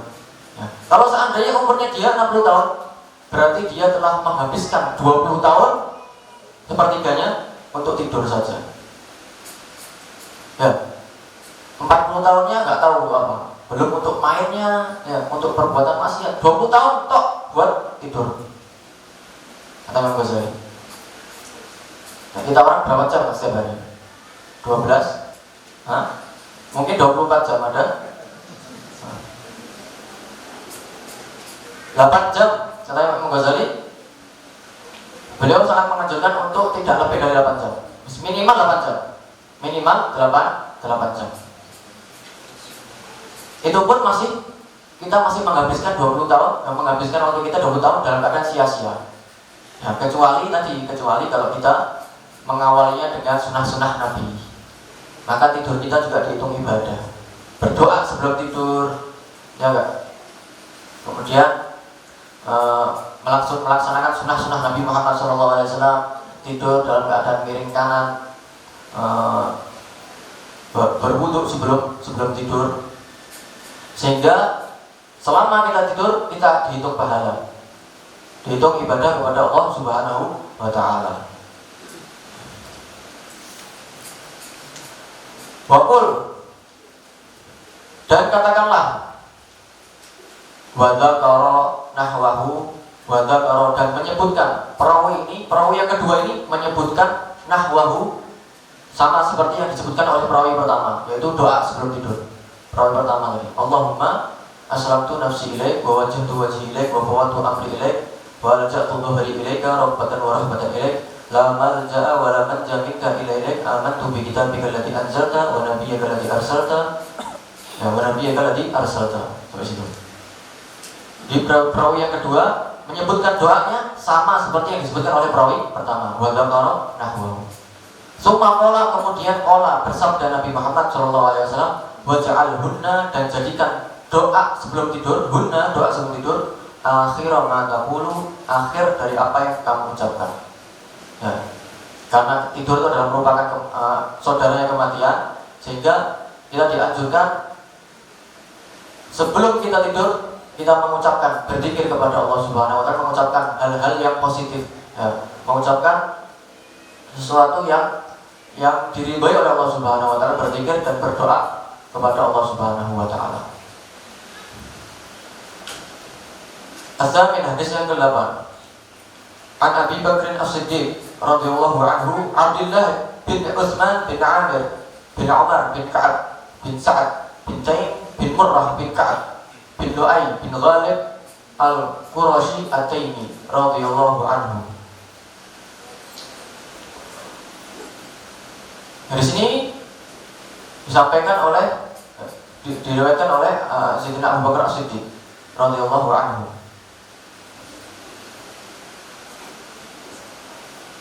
ya. Kalau seandainya umurnya dia 60 tahun, berarti dia telah menghabiskan 20 tahun sepertiganya untuk tidur saja. Ya. 40 tahunnya nggak tahu untuk apa, belum untuk mainnya, ya, untuk perbuatan maksiat. 20 tahun tok buat tidur. Kata Imam Ghazali. Nah, kita orang berapa jam setiap hari? 12? Hah? Mungkin 24 jam ada? 8 jam, kata Imam Ghazali. Beliau sangat menganjurkan untuk tidak lebih dari 8 jam. Minimal 8 jam. Minimal 8 jam. Itu pun kita masih menghabiskan 20 tahun, menghabiskan waktu kita 20 tahun dalam keadaan sia-sia. Ya, kecuali kalau kita mengawalinya dengan sunnah-sunnah Nabi, maka tidur kita juga dihitung ibadah. Berdoa sebelum tidur, ya enggak? Kemudian melaksanakan sunnah-sunnah Nabi Muhammad SAW, tidur dalam keadaan miring kanan, berwudu sebelum tidur, sehingga selama kita tidur kita dihitung pahala, dihitung ibadah kepada Allah Subhanahu wa taala. Waqul, dan katakanlah, wa dzakara nahwahu, wa dzakara, dan menyebutkan perawi yang kedua ini menyebutkan nahwahu, sama seperti yang disebutkan oleh perawi pertama, yaitu doa sebelum tidur. Perawi pertama tadi, Allahumma aslamtu nafsi ilaik wa wajjahtu wajhi ilaik wa fawwadtu amri ilaik wa alja'tu dhuhri ilaika rabbatan wa rahmatan ilaik la malja'a wa la manja minka ilaik amantu bi kitabika alladhi anzalta wa nabiyyika alladhi arsalta sampai situ. Di perawi yang kedua menyebutkan doanya sama seperti yang disebutkan oleh perawi pertama, wa dzakara nahwahu. Summa qala, kemudian qala, bersabda Nabi Muhammad SAW, waj'alhunna, dan jadikan doa sebelum tidur, doa sebelum tidur, akhira ma taqulu, akhir dari apa yang kamu ucapkan. Ya. Karena tidur itu adalah merupakan saudaranya kematian, sehingga kita dianjurkan sebelum kita tidur kita mengucapkan, berzikir kepada Allah Subhanahu wa taala, mengucapkan hal-hal yang positif, ya. Mengucapkan sesuatu yang diridhai oleh Allah Subhanahu wa taala, berzikir dan berdoa kepada Allah Subhanahu wa taala. Asal min hadis yang ke-8. An Abi Bakr As-Siddiq radhiyallahu anhu, Abdullah bin Utsman bin Amir bin Umar bin Ka'ab bin Sa'ad bin Taim bin Murrah bin Ka'ab bin Lu'ay bin Ghalib Al-Qurashi At-Taimi radhiyallahu anhu. Dari sini disampaikan oleh, diriwayatkan oleh Sayyidina Abu Bakar As-Siddiq radhiyallahu anhu.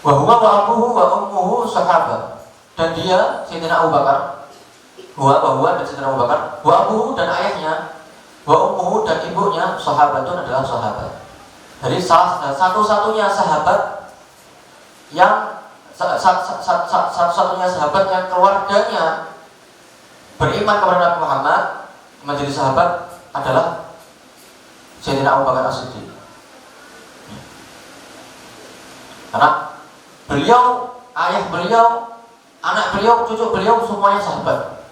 Wa huwa wa abuhu wa ummuhu sahabat, dan dia Sayyidina Abu Bakar, wa dan Sayyidina Abu Bakar, wa abuhu, dan ayahnya, wa ummuhu, dan ibunya, sahabatun, adalah sahabat. Jadi satu-satunya sahabat yang satu-satunya sahabat yang keluarganya beriman kepada Nabi Muhammad menjadi sahabat adalah Sayyidina Abu Bakar As-Siddiq. Karena beliau, ayah beliau, anak beliau, cucu beliau semuanya sahabat.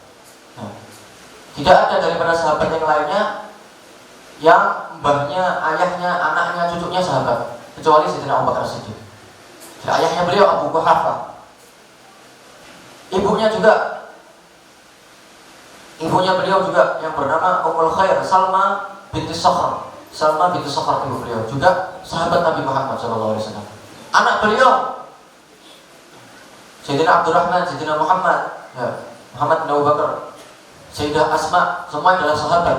Tidak ada daripada sahabat yang lainnya yang mbahnya, ayahnya, anaknya, cucunya sahabat, kecuali Sayyidina Abu Bakar As-Siddiq. Jadi ayahnya beliau Abu Quhafah. Ibunya beliau juga yang bernama Ummul Khair, Salma binti Sakhr. Salma binti Sakhr ibu beliau juga sahabat Nabi Muhammad SAW. Anak beliau Sayyidina Abdurrahman, Sayyidina Muhammad, ya, Muhammad bin Abu Bakar, Sayyidah Asma, semua adalah sahabat.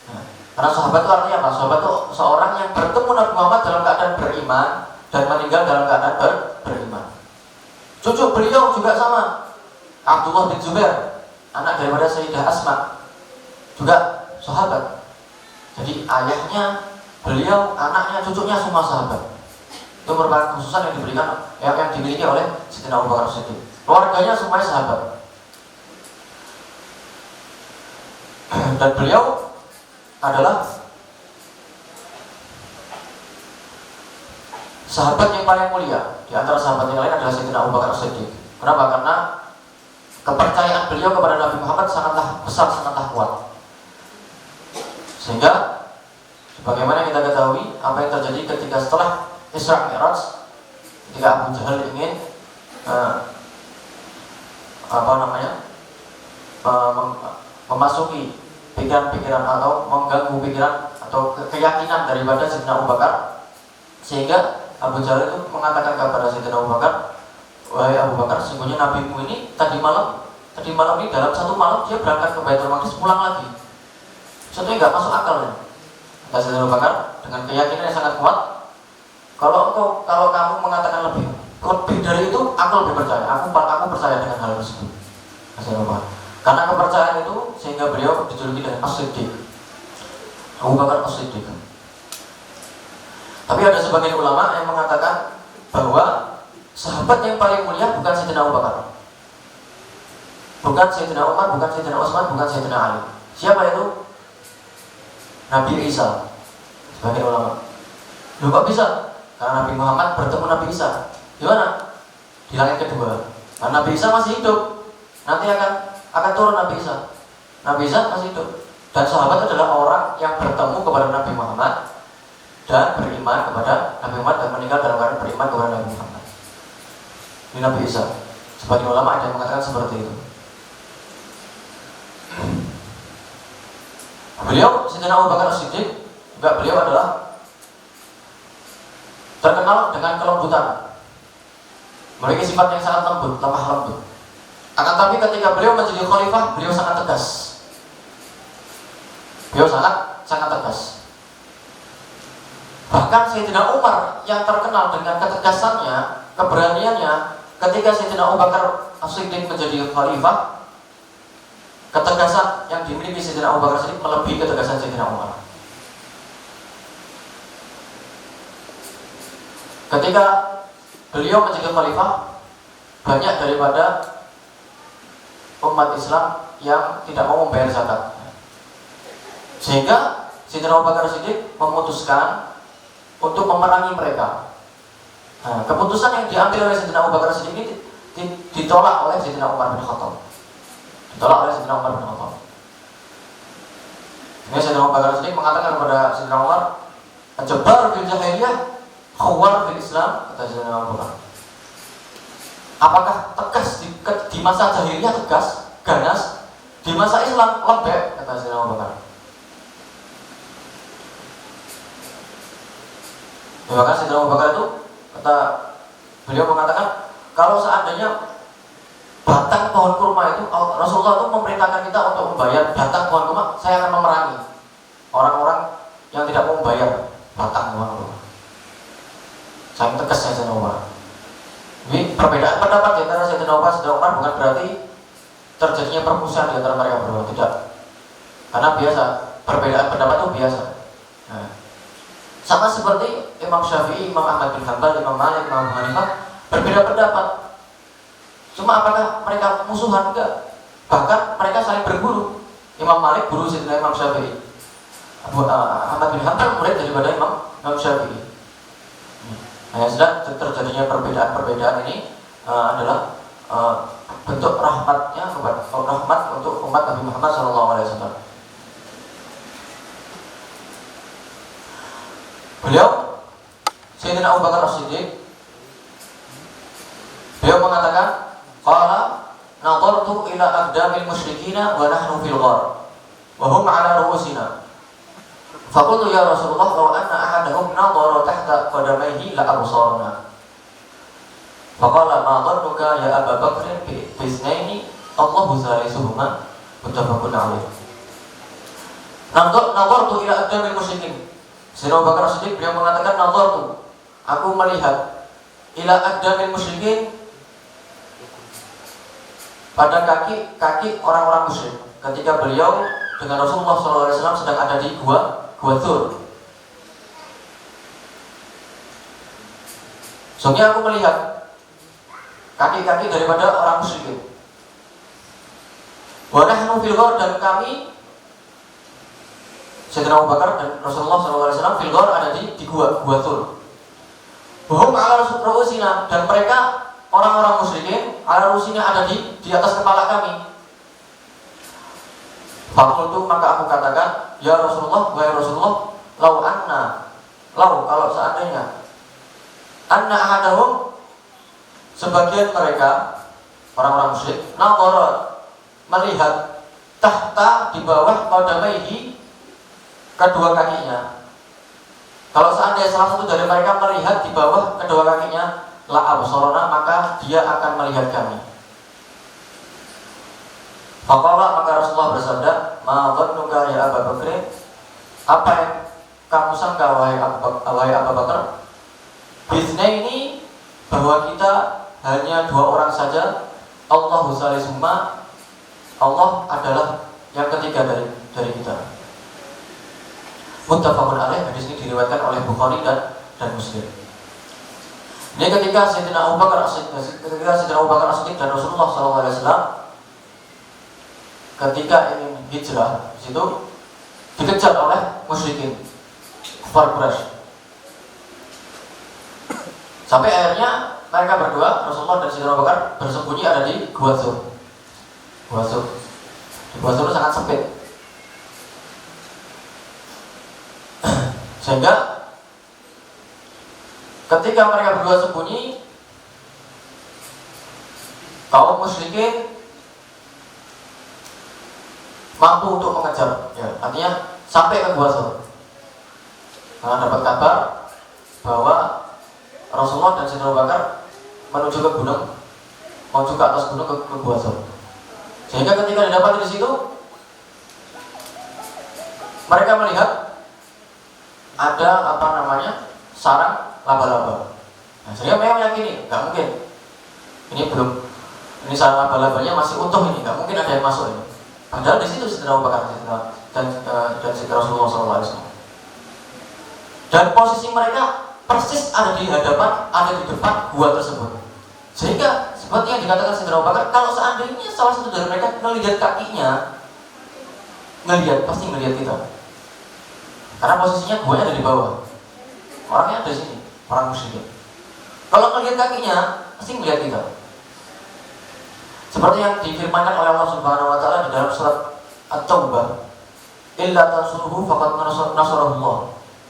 Nah, karena sahabat itu artinya apa? Sahabat itu seorang yang bertemu Nabi Muhammad dalam keadaan beriman dan meninggal dalam keadaan beriman. Cucu beliau juga sama, Abdullah bin Zubair, anak daripada Sayyidah Asma, juga sahabat. Jadi ayahnya, beliau, anaknya, cucunya semua sahabat. Itu merupakan khususan yang diberikan, yang dimiliki oleh Sayyidina Abu Bakar As-Siddiq. Keluarganya semuanya sahabat. Dan beliau adalah sahabat yang paling mulia. Di antara sahabat yang lain adalah Sayyidina Abu Bakar As-Siddiq. Kenapa? Karena kepercayaan beliau kepada Nabi Muhammad sangatlah besar, sangatlah kuat. Sehingga sebagaimana kita ketahui apa yang terjadi ketika setelah Isra Mi'raj, ketika Abu Jahal ingin memasuki pikiran-pikiran atau mengganggu pikiran atau keyakinan daripada Sayyidina Abu Bakar, sehingga Abu Jahal itu mengatakan kepada Sayyidina Abu Bakar, wahai Abu Bakar, sesungguhnya nabimu ini tadi malam ini dalam satu malam dia berangkat ke Baitul Maqdis, pulang lagi. Sesuatu nggak masuk akal ya. Kata Sayyidina Abu Bakar dengan keyakinan yang sangat kuat, kalau kamu mengatakan lebih dari itu, aku lebih percaya. Aku percaya dengan hal tersebut. Karena kepercayaan itu sehingga beliau dijuluki dengan As-Siddiq, Abu Bakar As-Siddiq. Tapi ada sebagian ulama yang mengatakan bahwa sahabat yang paling mulia bukan Sayyidina Abu Bakar, bukan Sayyidina Umar, bukan Sayyidina Utsman, bukan Sayyidina Ali. Siapa itu? Nabi Isa. Sebagian ulama. Loh kok bisa? Karena Nabi Muhammad bertemu Nabi Isa. Gimana? Di langit kedua. Karena Nabi Isa masih hidup. Nanti akan turun Nabi Isa. Nabi Isa masih hidup. Dan sahabat adalah orang yang bertemu kepada Nabi Muhammad dan beriman kepada Nabi Muhammad dan meninggal dalam keadaan beriman kepada Nabi Muhammad. Ini Nabi Isa. Sebagian ulama ada yang mengatakan seperti itu. Beliau Sayyidina Abu Bakar As-Siddiq juga beliau adalah terkenal dengan kelembutan, memiliki sifat yang sangat lembut, lemah lembut. Akan tapi ketika beliau menjadi khalifah, beliau sangat tegas. Beliau sangat tegas. Bahkan Sayyidina Umar yang terkenal dengan ketegasannya, keberaniannya, ketika Sayyidina Abu Bakar As-Siddiq menjadi khalifah, ketegasan yang dimiliki Sayyidina Abu Bakar As-Siddiq melebihi ketegasan Sayyidina Umar. Ketika beliau menjadi khalifah, banyak daripada umat Islam yang tidak mau membayar zakat, sehingga Sayyidina Abu Bakar As-Siddiq memutuskan untuk memerangi mereka. Nah, keputusan yang diambil oleh Sayyidina Abu Bakar As-Siddiq ini ditolak oleh Sayyidina Umar bin Khattab. Ini Sayyidina Abu Bakar As-Siddiq mengatakan kepada Sayyidina Umar, "Ajabar fil jahiliyah, khawar fil Islam," kata Sayyidina Abu Bakar. Apakah tegas di masa jahiliyah tegas, ganas, di masa Islam lembek, kata Sayyidina Abu Bakar. Bahkan Sayyidina Abu Bakar itu beliau mengatakan, kalau seandainya batang pohon kurma itu, Rasulullah itu memerintahkan kita untuk membayar batang pohon kurma, saya akan memerangi orang-orang yang tidak mau membayar batang pohon kurma. Saya tegasnya Sayyidina Umar. Ini perbedaan pendapat di antara Sayyidina Umar dan Sayyidina Umar bukan berarti terjadinya permusuhan di antara mereka berdua, tidak. Karena biasa, perbedaan pendapat itu biasa. Nah, Sama seperti Imam Syafi'i, Imam Ahmad bin Hanbal, Imam Malik, Imam Abu Hanifah berbeda pendapat. Cuma apakah mereka musuhan? Enggak. Bahkan mereka saling berguru. Imam Malik guru Sayyidina Imam Syafi'i. Ahmad bin Hanbal murid daripada Imam Syafi'i. Nah, sedang terjadinya perbedaan ini adalah bentuk rahmatnya rahmat untuk umat Nabi Muhammad SAW. Beliau Sayyidina Abu Bakar As-Siddiq, beliau mengatakan, qala nadartu ila aqdamil musyrikina wa nahnu fil ghar wa hum ala ru'usina. Faqultu ya Rasulullah law anna ahadahum nadara tahta qadamayhi la absarna. Faqala ma dhannuka ya Abu Bakr bi ithnaini Allahu salisuhuma, muttafaqun alaih. Nadartu ila aqdamil musyrikin. Sayyidina Abu Bakar As-Siddiq beliau mengatakan, nadartu, aku melihat ila aqdamil musyrikin, pada kaki orang-orang musyrik ketika beliau dengan Rasulullah SAW sedang ada di gua Thur. Soalnya aku melihat kaki-kaki daripada orang musyrik. Wa nahnu fil ghar, dan kami Sayyidina Abu Bakar dan Rasulullah SAW fil ghar ada di gua Thur. Hum ala ru'usina, dan mereka orang-orang musyrikin ala ru'usina ada di atas kepala kami. Fakultu, maka aku katakan, ya Rasulullah, wahai Rasulullah, kalau seandainya anna ahadahum, sebagian mereka orang-orang musyrik nadhara, melihat tahta, di bawah qadamaihi, kedua kakinya. Kalau seandainya salah satu dari mereka melihat di bawah kedua kakinya, la absarna, maka dia akan melihat kami. Faqala, maka Rasulullah bersabda, ma dhannuka ya Abu Bakr, apa yang kamu sangka wahai Abu Bakar, bisnaini, bahwa kita hanya dua orang saja, Allahu salisuhuma, Allah adalah yang ketiga dari kita. Muttafaqun alaih, hadis ini diriwayatkan oleh Bukhari dan Muslim. Ini ketika Sayyidina Abu Bakar As-Siddiq dan Rasulullah SAW ketika ingin hijrah, situ dikejar oleh musyrikin kufar Quraisy. Sampai akhirnya mereka berdua, Rasulullah dan Sayyidina Abu Bakar, bersembunyi ada di Gua Thur. Di Gua Thur sangat sempit, sehingga ketika mereka berdua sembunyi, kaum musyrikin mampu untuk mengejar, ya, artinya sampai ke Gua Thur. Karena dapat kabar bahwa Rasulullah dan Sayyidina Abu Bakar menuju ke gunung, menuju ke atas gunung ke Gua Thur. Sehingga ketika didapati di situ, mereka melihat ada sarang laba-laba. Nah, sehingga mereka meyakini, nggak mungkin. Ini sarang laba-labanya masih utuh ini, nggak mungkin ada yang masuk ini. Padahal di situ Sayyidina Abu Bakar dan Sayyidina Rasulullah SAW. Dan posisi mereka persis ada di depan gua tersebut. Sehingga seperti yang dikatakan Sayyidina Abu Bakar, kalau seandainya salah satu dari mereka melihat kakinya, pasti ngelihat kita. Karena posisinya guanya ada di bawah, orangnya ada di sini, orang musyrik. Kalau melihat kakinya, pasti melihat kita. Seperti yang difirmankan oleh Allah Subhanahu wa taala di dalam surat At-Taubah, "Illa tansuruhu faqad nasarahu Allah,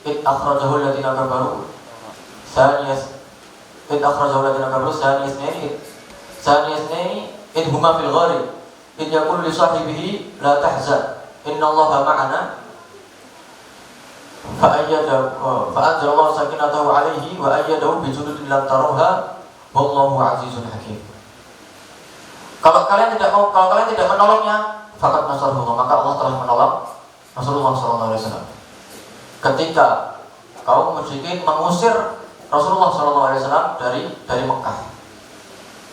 id akhrajahu alladziina kafaru saniyas id huma fil ghari id yaqulu li sahibihi la tahzan innallaha ma'ana fa'anzalallahu sakinatahu 'alaihi wa ayyadahu bi junudin lam tarawha wallahu 'azizun hakim." Kalau kalian tidak menolongnya, faqad nasarahu, maka Allah telah menolong Rasulullah SAW. Ketika kaum musyrikin mengusir Rasulullah SAW dari Mekah,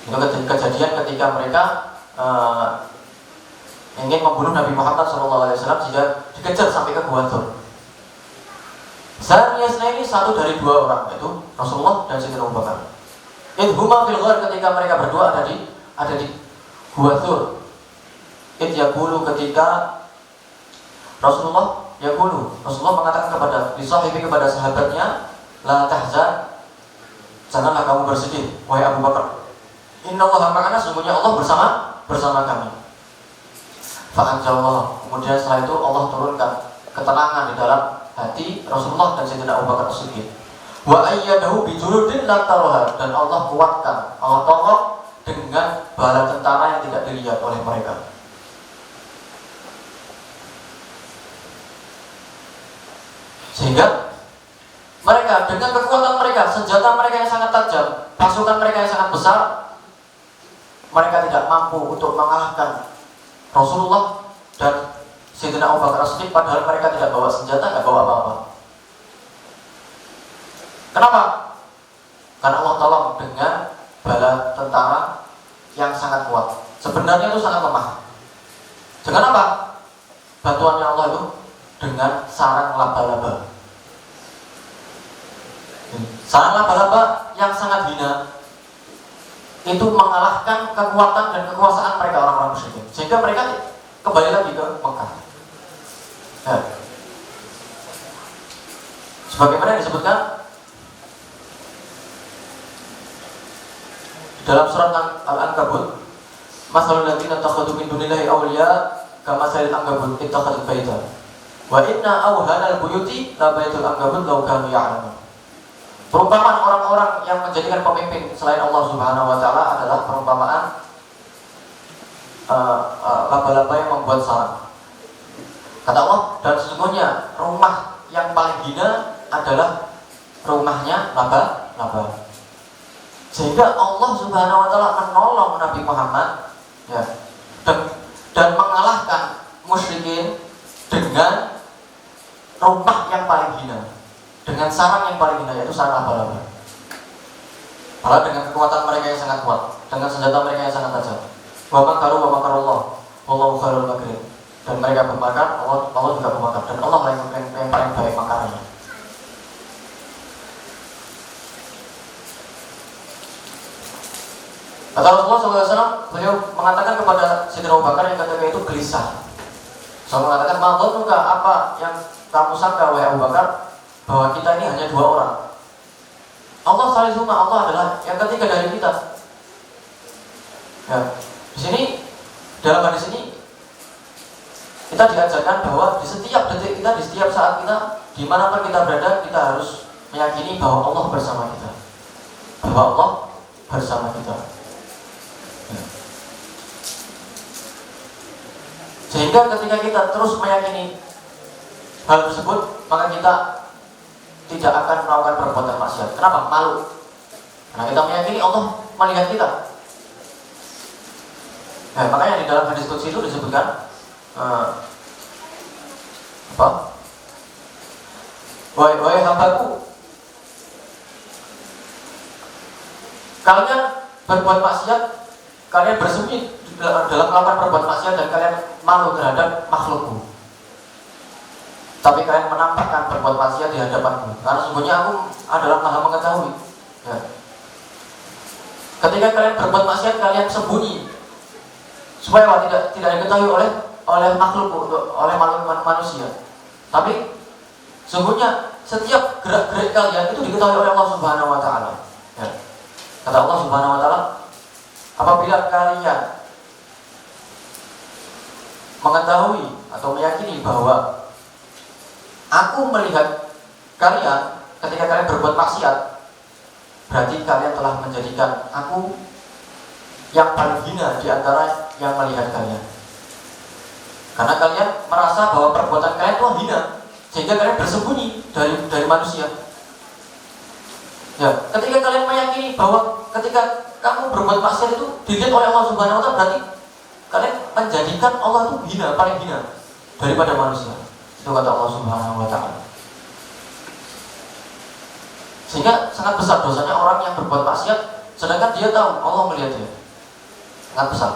itu kejadian ketika mereka ingin membunuh Nabi Muhammad SAW, jika dikejar sampai ke Gua Thur. Zaniyasna ini satu dari dua orang, yaitu Rasulullah dan Sayyidina Abu Bakar. Idhuma fil ghar, ketika mereka berdua ada di Gua Tsur. Yaqulu, ketika Rasulullah mengatakan kepada kepada sahabatnya, la tahzan, janganlah kamu bersedih wahai Abu Bakar. Innallaha ma'ana, sesungguhnya Allah bersama kami. Fa'anzalallah, kemudian setelah itu Allah turunkan ketenangan di dalam hati Rasulullah dan Sayyidina Abu Bakar As-Siddiq. Wa ayyadahu bi juludin la taraha, dan Allah kuatkan, Allah tolong dengan bala tentara yang tidak dilihat oleh mereka. Sehingga mereka dengan kekuatan mereka, senjata mereka yang sangat tajam, pasukan mereka yang sangat besar, mereka tidak mampu untuk mengalahkan Rasulullah dan Sayyidina Abu Bakar As-Siddiq, padahal mereka tidak bawa senjata, tidak bawa apa-apa. Kenapa? Karena Allah tolong dengan bala tentara yang sangat kuat. Sebenarnya itu sangat lemah. Dengan apa? Bantuannya Allah itu dengan sarang laba-laba. Sarang laba-laba yang sangat hina itu mengalahkan kekuatan dan kekuasaan mereka orang-orang musyrikin, sehingga mereka kembali lagi ke Mekah. Ya. Sebagaimana disebutkan dalam surat Al-Ankabut, masalul ladzina takhadhu min dunillahi awliya kamasalil ankabut ittakhadhat baita wa inna awhanal buyuti la baitul ankabut law kanu ya'lamun. Perumpamaan orang-orang yang menjadikan pemimpin selain Allah Subhanahu wa taala adalah perumpamaan laba-laba yang membuat sarang. Kata Allah, dan sesungguhnya rumah yang paling hina adalah rumahnya laba-laba. Sehingga Allah Subhanahu wa taala menolong Nabi Muhammad, ya, dan mengalahkan musyrikin dengan rumah yang paling hina, dengan sarang yang paling hina, yaitu sarang laba-laba. Padahal dengan kekuatan mereka yang sangat kuat, dengan senjata mereka yang sangat tajam. Wa makaru wa makarullah, wallahu khairul makirin. Dan mereka bermakar, Allah juga bermakar, dan Allah yang paling baik makarnya. Kata Rasulullah SAW, beliau mengatakan kepada Sayyidina Abu Bakar yang ketika itu gelisah. Saya mengatakan, "Ma'dhanuka, apa yang kamu sangka wahai Abu Bakar, bahwa kita ini hanya dua orang? Allah salisuma, Allah adalah yang ketiga dari kita." Ya, di sini dalam hadis ini kita diajarkan bahwa di setiap detik kita, di setiap saat kita, dimanapun kita berada, kita harus meyakini bahwa Allah bersama kita, bahwa Allah bersama kita. Sehingga ketika kita terus meyakini hal tersebut, maka kita tidak akan melakukan perbuatan maksiat. Kenapa? Malu. Karena kita meyakini Allah melihat kita. Nah, makanya di dalam hadis qudsi itu disebutkan wahai hambaku, kalian berbuat maksiat, kalian bersembunyi dalam melakukan perbuatan maksiat, dan kalian malu terhadap makhlukku. Tapi kalian menampakkan berbuat maksiat di hadapanku, karena sesungguhnya aku adalah Maha mengetahui. Ya. Ketika kalian berbuat maksiat, kalian sembunyi supaya tidak diketahui oleh makhlukku, oleh manusia. Tapi sesungguhnya setiap gerak-gerik kalian itu diketahui oleh Allah Subhanahu wa taala. Ya. Kata Allah Subhanahu wa taala, apabila kalian mengetahui atau meyakini bahwa aku melihat kalian ketika kalian berbuat maksiat, berarti kalian telah menjadikan aku yang paling hina di antara yang melihat kalian. Karena kalian merasa bahwa perbuatan kalian itu hina, sehingga kalian bersembunyi dari manusia. Ya, ketika kalian meyakini bahwa ketika kamu berbuat maksiat itu dilihat oleh Allah Subhanahu wa taala, berarti kalian menjadikan Allah itu hina, paling hina daripada manusia. Itu kata Allah Subhanahu wa taala. Sehingga sangat besar dosanya orang yang berbuat maksiat sedangkan dia tahu Allah melihat dia. Sangat besar.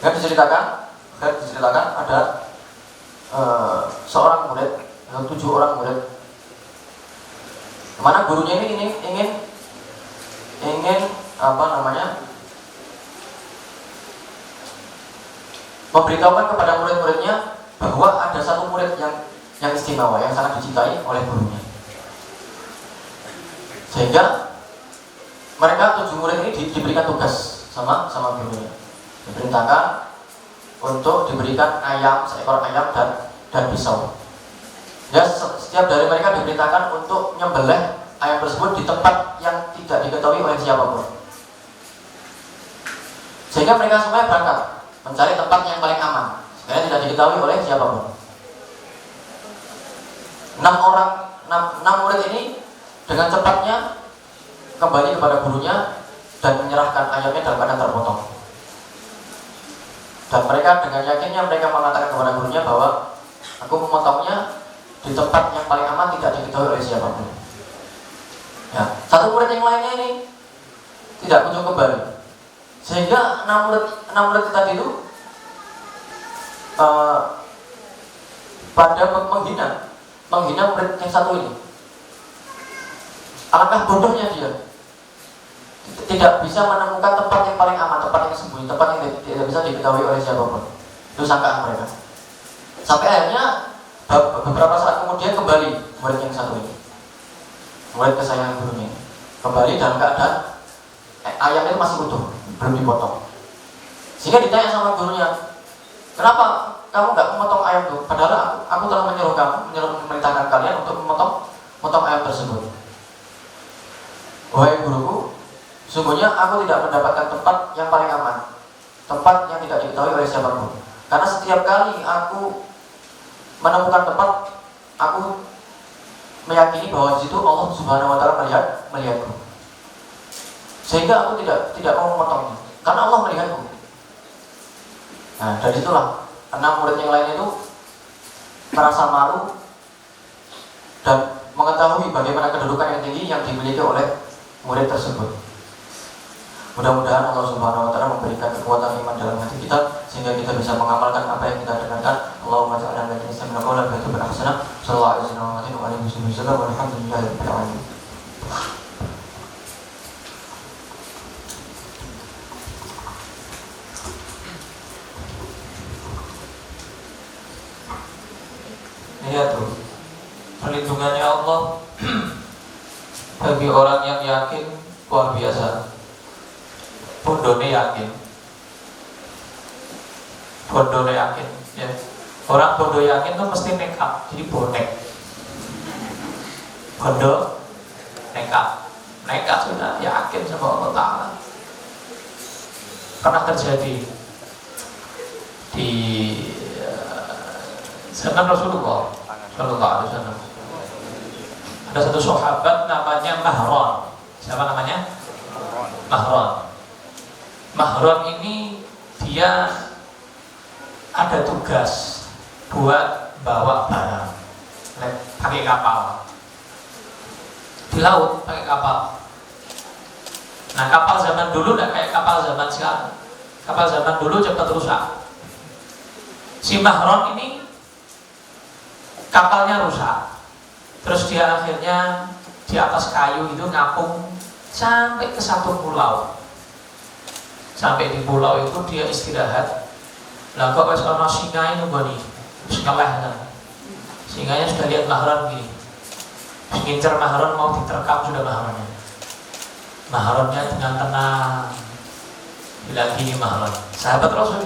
Dan diceritakan ada seorang murid atau 7 orang murid, mana gurunya ini ingin memberitahukan kepada murid-muridnya bahwa ada satu murid yang istimewa, yang sangat dicintai oleh gurunya. Sehingga mereka 7 murid ini diberikan tugas sama gurunya, diperintahkan untuk diberikan seekor ayam dan pisau. Ya, setiap dari mereka diperintahkan untuk nyembelih ayam tersebut di tempat yang tidak diketahui oleh siapapun. Sehingga mereka semua berangkat mencari tempat yang paling aman, supaya tidak diketahui oleh siapapun. 6 murid ini dengan cepatnya kembali kepada gurunya dan menyerahkan ayamnya dalam keadaan terpotong. Dan mereka dengan yakinnya mereka mengatakan kepada gurunya bahwa aku memotongnya di tempat yang paling aman, tidak diketahui oleh siapapun. Ya, satu murid yang lainnya ini tidak kunjung kembali, sehingga 6 murid tadi itu pada menghina murid yang satu ini. Alangkah bodohnya dia, tidak bisa menemukan tempat yang paling aman, tempat yang sembunyi, tempat yang tidak bisa diketahui oleh siapapun. Itu sangkaan mereka. Sampai akhirnya beberapa saat kemudian kembali murid yang satu ini, murid kesayangan gurunya, kembali dalam keadaan ayam itu masih utuh, belum dipotong. Sehingga ditanya sama gurunya, kenapa kamu nggak memotong ayam itu? Padahal aku telah menyuruh kamu, memerintahkan kalian untuk memotong ayam tersebut. Wahai guruku, sungguhnya aku tidak mendapatkan tempat yang paling aman, tempat yang tidak diketahui oleh siapapun. Karena setiap kali aku menemukan tempat, aku meyakini bahwa di situ Allah Subhanahu wa taala melihatku. Sehingga aku tidak mau memotongnya, karena Allah melihatku. Nah, dari itulah 6 murid yang lain itu merasa malu dan mengetahui bagaimana kedudukan yang tinggi yang dimiliki oleh murid tersebut. Mudah-mudahan Allah Subhanahu wa taala memberikan kekuatan iman dalam hati kita sehingga kita bisa mengamalkan apa yang kita dengarkan. Allahumma ja'alna min istami'il qawli wa bil hasanah. Sallallahu alaihi wasallam walhamdulillahirabbil alamin. Iya tuh, perlindungannya Allah bagi orang yang yakin luar biasa. Bondone yakin, ya. Orang bodoh yakin tuh mesti make up, jadi bonek. Bodoh, nekat sudah yakin sama Allah Taala. Pernah terjadi di zaman Rasulullah Sallallahu Alaihi Wasallam. Ada satu sahabat namanya Mahron. Siapa namanya? Mahron ini dia ada tugas buat bawa barang pakai kapal di laut, pakai kapal. Nah, kapal zaman dulu tidak kayak kapal zaman sekarang. Kapal zaman dulu cepat rusak. Si Mahron ini kapalnya rusak, terus dia akhirnya di atas kayu itu ngapung sampai ke satu pulau. Sampai di pulau itu dia istirahat. Lah kok wis ana singa itu goni, wis ngeleh kan. Singanya sudah lihat Mahron gini, ngincer Mahron, mau diterkam sudah Mahronnya. Mahronnya dengan tenang bilang gini Mahron, sahabat Rasul,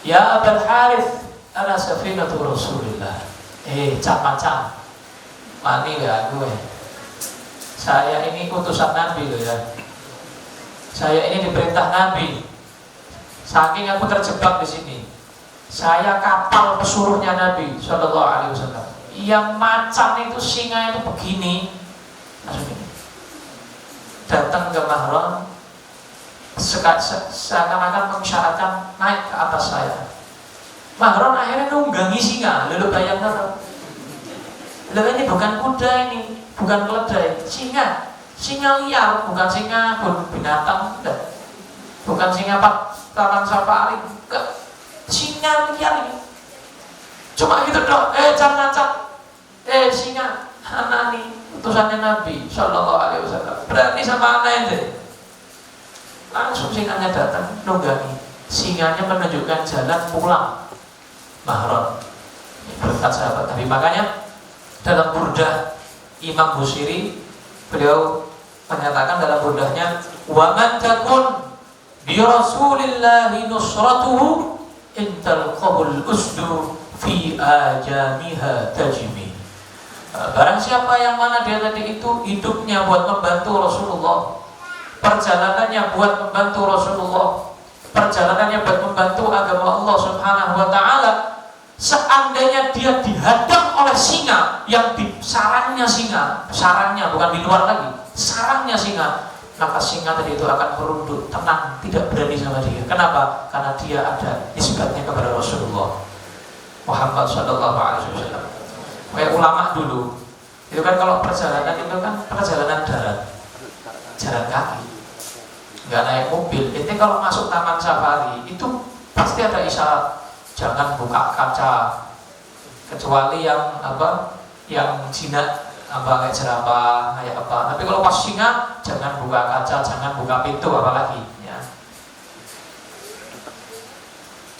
ya Abul Harith, ana safinatu Rasulillah. Macam mani ya gue. Saya ini utusan Nabi loh ya. Saya ini diperintah Nabi. Saking aku terjebak di sini. Saya kapal pesuruhnya Nabi Sallallahu Alaihi Wasallam. Yang macan itu singa itu begini. Datang ke Mahron, seakan-akan mengisyaratkan naik ke atas saya. Mahron akhirnya nunggangi singa. Lalu bayangkan, lalu ini bukan kuda, ini bukan keledai, singa liar, bukan singa binatang, bukan singa taman safari, bukan, singa liar ini. Cuma gitu dong, jangan singa, anak nih utusannya Nabi Shallallahu Alaihi Wasallam, berani sama anak itu. Langsung singanya datang, nunggani. Singanya menunjukkan jalan pulang mahram. Berkat sahabat Nabi. Makanya dalam burdah Imam Busiri, beliau menyatakan dalam burdahnya, wa man takun bi Rasulillahi nusratuhu intal qabul usdu fi ajamiha tajmi. Barang siapa yang mana dia tadi itu hidupnya buat membantu Rasulullah, perjalanannya buat membantu Rasulullah, perjalanannya buat membantu agama Allah Subhanahu wa taala, seandainya dia dihadang oleh singa yang di sarangnya singa, sarangnya bukan di luar lagi, sarangnya singa, maka singa tadi itu akan merunduk tenang, tidak berani sama dia. Kenapa? Karena dia ada nisbatnya kepada Rasulullah Muhammad Sallallahu Alaihi Wasallam. Kayak ulama dulu, itu kan kalau perjalanan itu kan perjalanan darat, jalan kaki, nggak naik mobil. Ini kalau masuk taman safari itu pasti ada isyarat, jangan buka kaca, kecuali yang yang jinak, kayak jerapah, kayak apa. Tapi kalau pas singa, jangan buka kaca, jangan buka pintu, apalagi. Ya.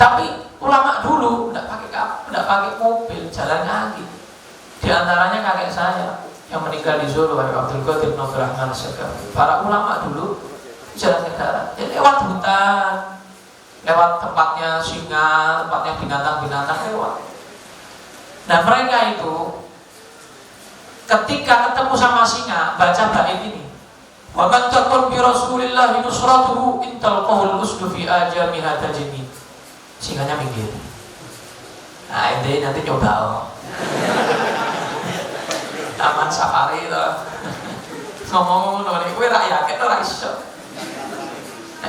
Tapi ulama dulu tidak pakai mobil, jalan kaki. Di antaranya kakek saya yang meninggal di Solo, Abdul Qadir Nobel Rahman Segaf. Para ulama dulu jalan ke darat, ya lewat hutan, lewat tempatnya singa, tempatnya binatang-binatang lewat. Nah mereka itu ketika ketemu sama singa baca bait ini, wa man takun bi Rasulillahi nusratuhu intal qaul usdu fi ajamiha tajni. Singanya minggir. Nah ini nanti coba taman safari itu ngomong gue rakyat itu rakyat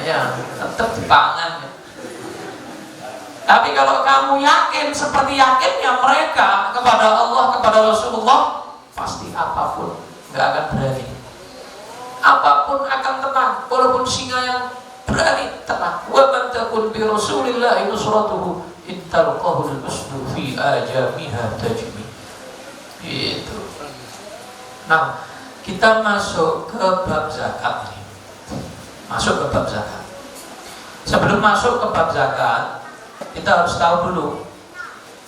ya tetap dipangan ya. Tapi kalau kamu yakin seperti yakinnya mereka kepada Allah, kepada Rasulullah, pasti apapun nggak akan berani, apapun akan tenang, walaupun singa yang berani tenang. Wa man takun bi Rasulillahi nusratuhu intal qahul usdu fi ajamiha tajmi. Itu. Nah, kita masuk ke bab zakat ini. Masuk ke bab zakat. Sebelum masuk ke bab zakat, kita harus tahu dulu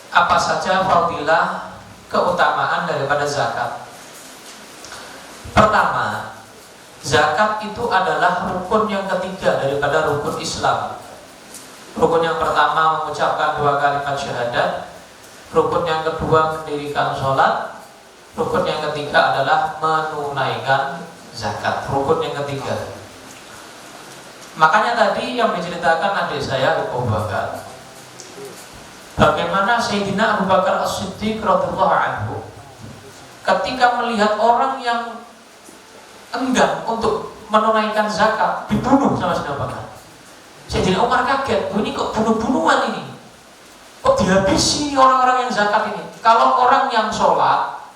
apa saja fadilah keutamaan daripada zakat. Pertama, zakat itu adalah rukun yang ketiga daripada rukun Islam. Rukun yang pertama mengucapkan 2 kalimat syahadat, rukun yang kedua mendirikan sholat, rukun yang ketiga adalah menunaikan zakat. Rukun yang ketiga. Makanya tadi yang diceritakan adik saya Abu Bakar, bagaimana Sayyidina Abu Bakar As-Siddiq radhiyallahu anhu ketika melihat orang yang enggan untuk menunaikan zakat dibunuh sama Sayyidina Abu Bakar. Sayyidina Umar kaget, ini kok bunuh-bunuhan ini? Kok dihabisi orang-orang yang zakat ini? Kalau orang yang sholat,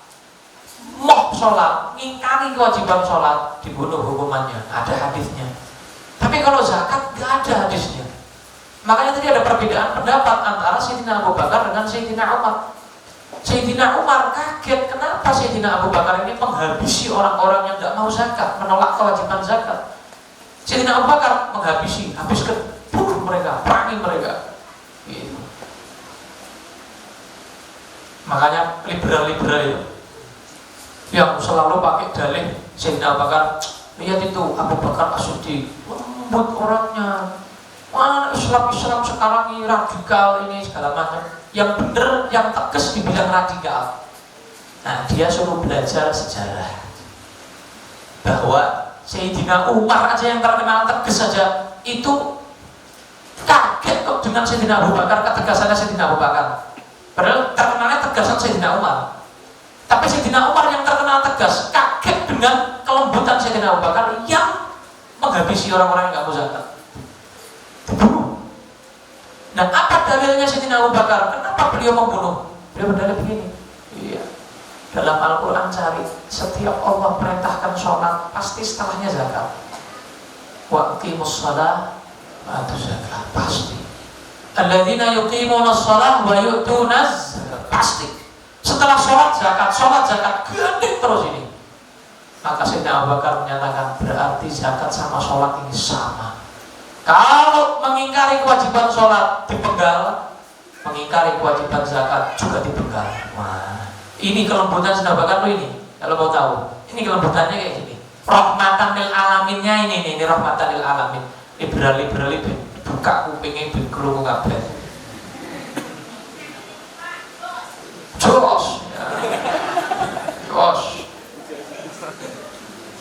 mau sholat, ngingkari kewajiban sholat, dibunuh hukumannya, ada hadisnya. Tapi kalau zakat nggak ada hadisnya. Makanya tadi ada perbedaan pendapat antara Sayyidina Abu Bakar dengan Sayyidina Umar. Sayyidina Umar kaget, kenapa Sayyidina Abu Bakar ini menghabisi orang-orang yang nggak mau zakat, menolak kewajiban zakat. Sayyidina Abu Bakar menghabisi, habiskan, bunuh mereka, perangi mereka. Gitu. Makanya liberal-liberal itu yang selalu pakai dalih Sayyidina Abu Bakar, lihat itu Abu Bakar As-Siddiq, lembut orangnya, Islam sekarang ini radikal ini segala macam. Yang benar, yang tegas dibilang radikal. Nah dia suruh belajar sejarah bahwa Sayyidina Umar aja yang terkenal tegas saja itu kaget kok dengan Sayyidina Abu Bakar, ketegasannya Sayyidina Abu Bakar. Padahal terkenalnya tegasan Sayyidina Umar. Tapi Sayyidina Umar yang terkenal tegas kaget dengan kelembutan Sayyidina Abu Bakar yang menghabisi orang-orang yang gak mau zakat. Dibunuh. Nah apa dalilnya Sayyidina Abu Bakar? Kenapa beliau membunuh? Beliau berdalil begini. Iya. Dalam Al-Quran cari, setiap Allah perintahkan sholat pasti setelahnya zakat. Wa aqimus shalah wa atuz zakat, pasti. Alladzina yuqimuna shalah wa yu'tunaz zakat. pasti. Setelah sholat zakat, gandeng terus ini. Maka Sayyidina Abu Bakar menyatakan berarti zakat sama sholat ini sama. Kalau mengingkari kewajiban sholat dipenggal, mengingkari kewajiban zakat juga dipenggal. Wah, ini kelembutan Sayyidina Abu Bakar ini. Kalau mau tahu, ini kelembutannya kayak gini. Rahmatan lil alaminnya ini rahmatan lil alamin. Liberal buka kupingnya ben krungu kabeh. Jos.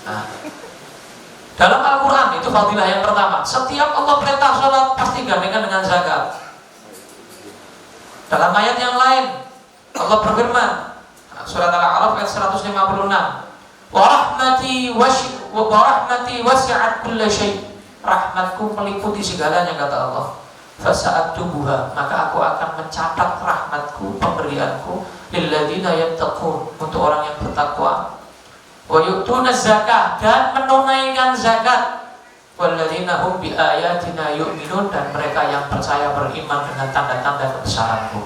Nah, dalam Al-Quran itu fadilah yang pertama. Setiap Allah perintah sholat pasti gandengan dengan zakat. Dalam ayat yang lain Allah berfirman, surat Al-A'raf ayat 156, wa rahmati wasi'at kulla syai'. Rahmatku meliputi segalanya, kata Allah. Fasa'atubuha, maka aku akan mencatat rahmatku, pemberianku lilladzina yattaqun, untuk orang yang bertakwa. Wa yu'tuna zakah, dan menunaikan zakat. Walladzina hum bi ayatina yu'minun, dan mereka yang percaya beriman dengan tanda-tanda kebesaranku.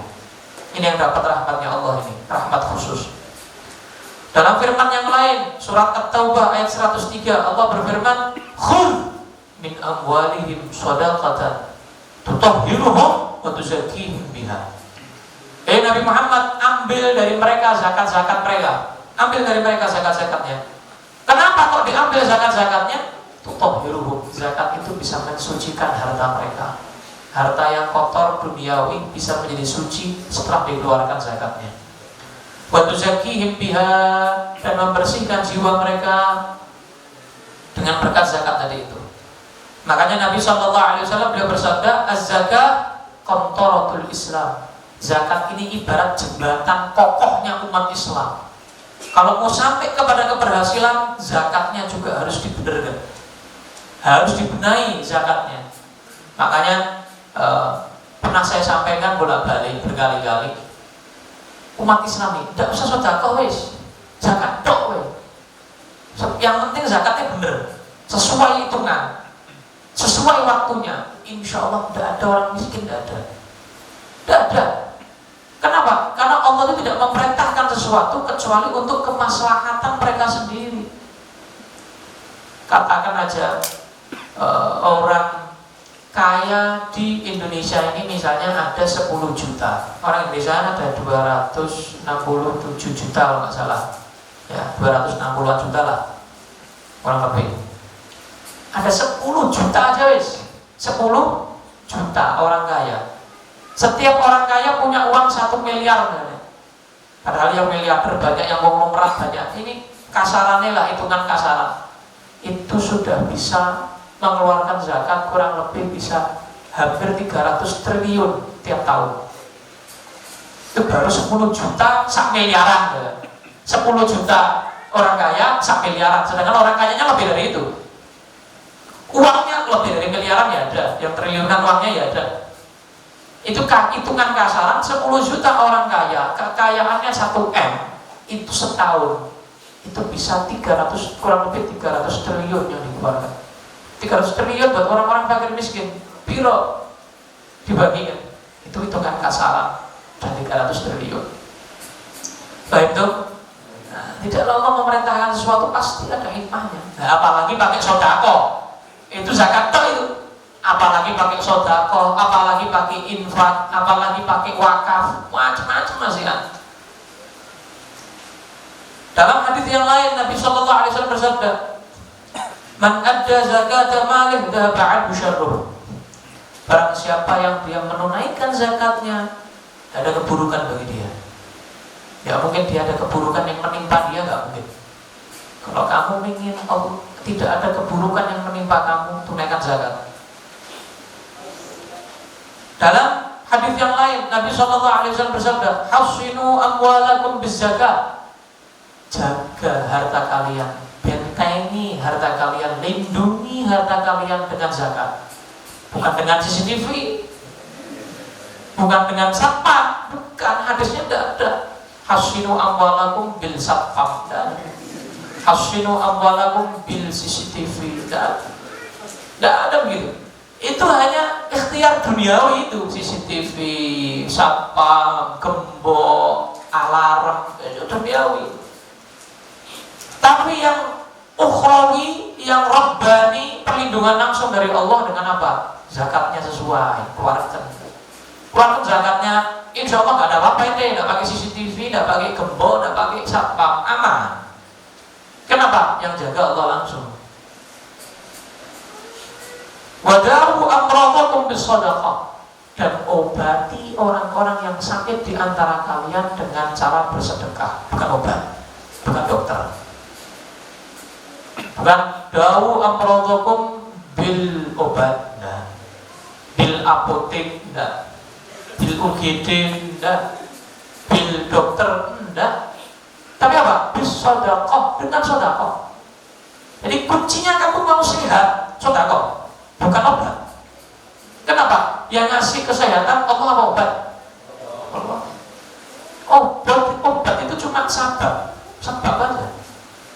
Ini yang dapat rahmatnya Allah ini, rahmat khusus. Dalam firman yang lain, surat At-Taubah ayat 103, Allah berfirman, khudh min amwalihim shadaqatan tutahhiruhum wa tuzakkihim biha. Nabi Muhammad, ambil dari mereka zakat-zakat mereka. Ambil dari mereka zakat-zakatnya. Kenapa kok diambil zakat-zakatnya? Tutahhiruhum. Zakat itu bisa mensucikan harta mereka. Harta yang kotor duniawi bisa menjadi suci setelah dikeluarkan zakatnya. Wa tuzakkihim biha, dan membersihkan jiwa mereka dengan berkat zakat tadi itu. Makanya Nabi SAW beliau bersabda, az-zakah qantaratul Islam. Zakat ini ibarat jembatan kokohnya umat Islam. Kalau mau sampai kepada keberhasilan, zakatnya juga harus dibenarkan, harus dibenahi zakatnya. Makanya pernah saya sampaikan bolak-balik berkali-kali, umat Islam ini tidak usah sedekah wis, zakat tok wis. Yang penting zakatnya benar, sesuai hitungan, sesuai waktunya. Insya Allah tidak ada orang miskin, tidak ada. Kenapa? Karena Allah itu tidak memerintahkan sesuatu kecuali untuk kemaslahatan mereka sendiri. Katakan aja orang kaya di Indonesia ini misalnya ada 10 juta. Orang Indonesia ada 267 juta kalau nggak salah. Ya, 260-an juta lah. Orang lebih. Ada 10 juta aja wis. 10 juta orang kaya. Setiap orang kaya punya uang 1 miliar. Padahal yang miliarder banyak, yang konglomerat banyak. Ini kasarannya lah, hitungan kasaran. Itu sudah bisa mengeluarkan zakat kurang lebih bisa hampir 300 triliun tiap tahun. Itu baru 10 juta sak miliaran. 10 juta orang kaya sak miliaran. Sedangkan orang kayanya lebih dari itu. Uangnya lebih dari miliaran ya ada, yang triliunan uangnya ya ada. Itu hitungan kasaran 10 juta orang kaya, kekayaannya 1 M, itu setahun itu bisa 300, kurang lebih 300 triliun yang dikeluarkan. 300 triliun buat orang-orang fakir miskin, piro dibagikan, itu hitungan kasaran, dan 300 triliun. Baik itu, tidaklah Allah memerintahkan sesuatu pasti ada hikmahnya. Nah, apalagi pakai sedekah, itu zakat itu. Apalagi pakai sedekah, apalagi pakai infak, apalagi pakai wakaf, macam-macam masih kan. Dalam hadis yang lain Nabi SAW bersabda, man adda zakata malih dhahaba anhu syarruh. Barang siapa yang dia menunaikan zakatnya, ada keburukan bagi dia. Ya mungkin dia ada keburukan yang menimpa dia, nggak mungkin. Kalau kamu ingin tidak ada keburukan yang menimpa kamu, tunaikan zakat. Dalam hadis yang lain Nabi SAW bersabda, hasinu amwalakum bizzakat. Jaga harta kalian, bentengi harta kalian, lindungi harta kalian dengan zakat. Bukan dengan CCTV, bukan dengan satpam, bukan, hadisnya tidak ada. Hasinu amwalakum bil satpam, hasinu amwalakum bil CCTV, tidak ada begitu. Itu hanya ikhtiar duniawi itu, CCTV, satpam, gembok, alarm, itu duniawi. Tapi yang ukhrawi, yang rabbani, perlindungan langsung dari Allah dengan apa? Zakatnya sesuai, keluarkan zakatnya, insya Allah nggak ada apa-apa itu, nggak pakai CCTV, nggak pakai gembok, nggak pakai satpam, aman. Kenapa? Yang jaga Allah langsung. Wadahu amradakum bisadaqah, dan obati orang-orang yang sakit di antara kalian dengan cara bersedekah, bukan obat, bukan dokter. Bukan dawu amradakum bil obat, nah. Bil apotek, nah. Bil UGD, nah. Bil dokter, nah. Tapi apa? Bis sedekah, dengan sedekah. Jadi kuncinya kamu mau sehat, sedekah, bukan obat. Kenapa? Yang ngasih kesehatan Allah apa obat? Allah. Obat itu cuma sebab aja,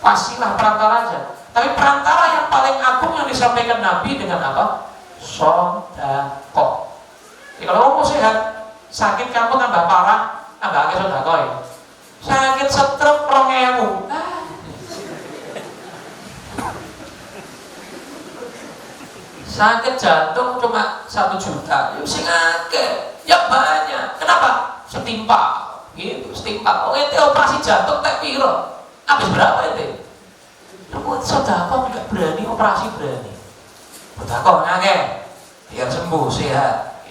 wasilah, perantara aja. Tapi perantara yang paling agung yang disampaikan Nabi dengan apa? Sedekah. Jadi kalau kamu mau sehat, sakit kamu tambah parah, tambah akeh sedekah ya. Sakit stroke 2000. Sakit jantung cuma 1 juta. Ya sing akeh, ya banyak. Kenapa? Setimpal. Gitu, setimpal. Oh, ente operasi jantung tak piro? Habis berapa ente? Lu sedekah enggak berani, operasi berani. Sedekah akeh biar sembuh, sehat.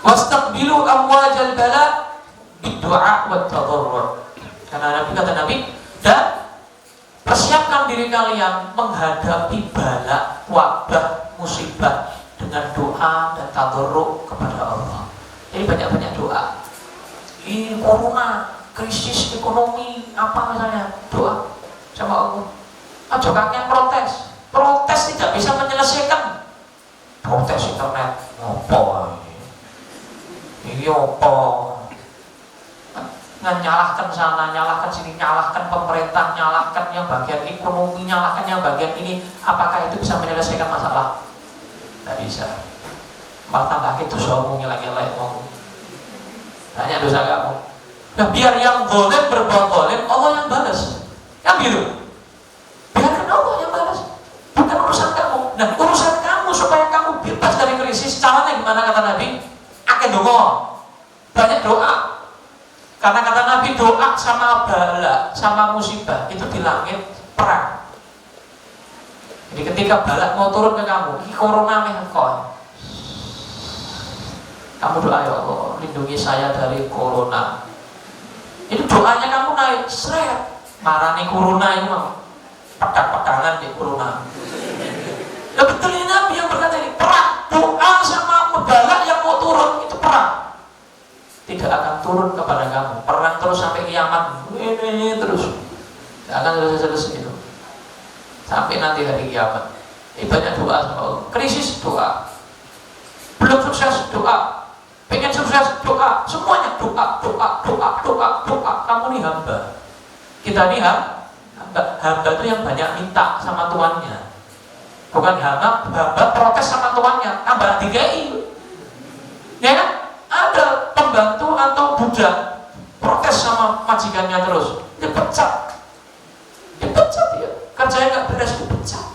Wastaqbilu amwajal bala biddu'a wa tadarru'. Karena Nabi kata Nabi, dan persiapkan diri kalian menghadapi bala, wabah, musibah dengan doa dan tadarru' kepada Allah. Jadi banyak-banyak doa. Ini corona, krisis ekonomi, apa misalnya, doa sama Allah. Aja kakek protes. Protes tidak bisa menyelesaikan. Protes internet, ngopo ini opo? Nyalahkan sana, nyalahkan sini, nyalahkan pemerintah, nyalahkan yang bagian ekonomi, nyalahkan yang bagian ini. Apakah itu bisa menyelesaikan masalah? Tidak bisa. Malah tambah itu soalnya ngelak-ngelak mau. Tanya dosa kamu. Nah, biar yang zalim berbuat zalim, Allah yang balas. Kan gitu. Biarkan Allah yang balas. Bukan urusan kamu. Nah, urusan kamu supaya kamu bebas dari krisis. Caranya gimana kata Nabi? Akeh donga. Banyak doa. Karena kata Nabi, doa sama bala, sama musibah itu di langit perang. Jadi ketika bala mau turun ke kamu, ini corona mengkon. Kamu doa, ya Allah, lindungi saya dari corona. Itu doanya kamu naik, seret. Marani corona itu mau pedang-pedangan di corona. Ya betul, ini Nabi yang berkata ini perang. Doa sama bala yang mau turun itu perang. Tidak akan turun kepada kamu, perang terus sampai kiamat, ini terus, tidak akan selesai itu, sampai nanti hari kiamat. Ini banyak doa sama Allah. Krisis doa, belum sukses doa, pengen sukses doa, semuanya doa. Kamu nih hamba, kita nih hamba itu yang banyak minta sama tuannya, bukan hamba protes sama tuannya, tambah dikai, ya kan? Ada pembantu atau budak protes sama majikannya terus, dipecat ya, kerjanya nggak beres, dipecat.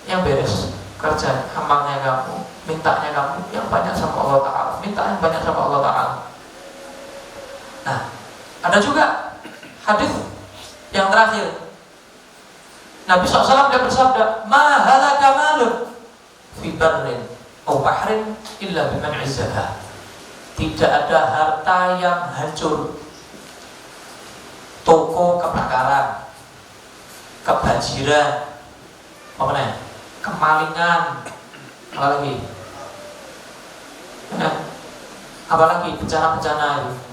Yang beres kerja, amalnya kamu, mintanya kamu yang banyak sama Allah Ta'ala, minta yang banyak sama Allah Ta'ala. Nah, ada juga hadis yang terakhir, Nabi SAW dia bersabda, ma halaka malun fi barrin aw bahrin illa biman izzaha. Tidak ada harta yang hancur, toko kebakaran, kebanjiran, kemalingan, apalagi bencana-bencana itu,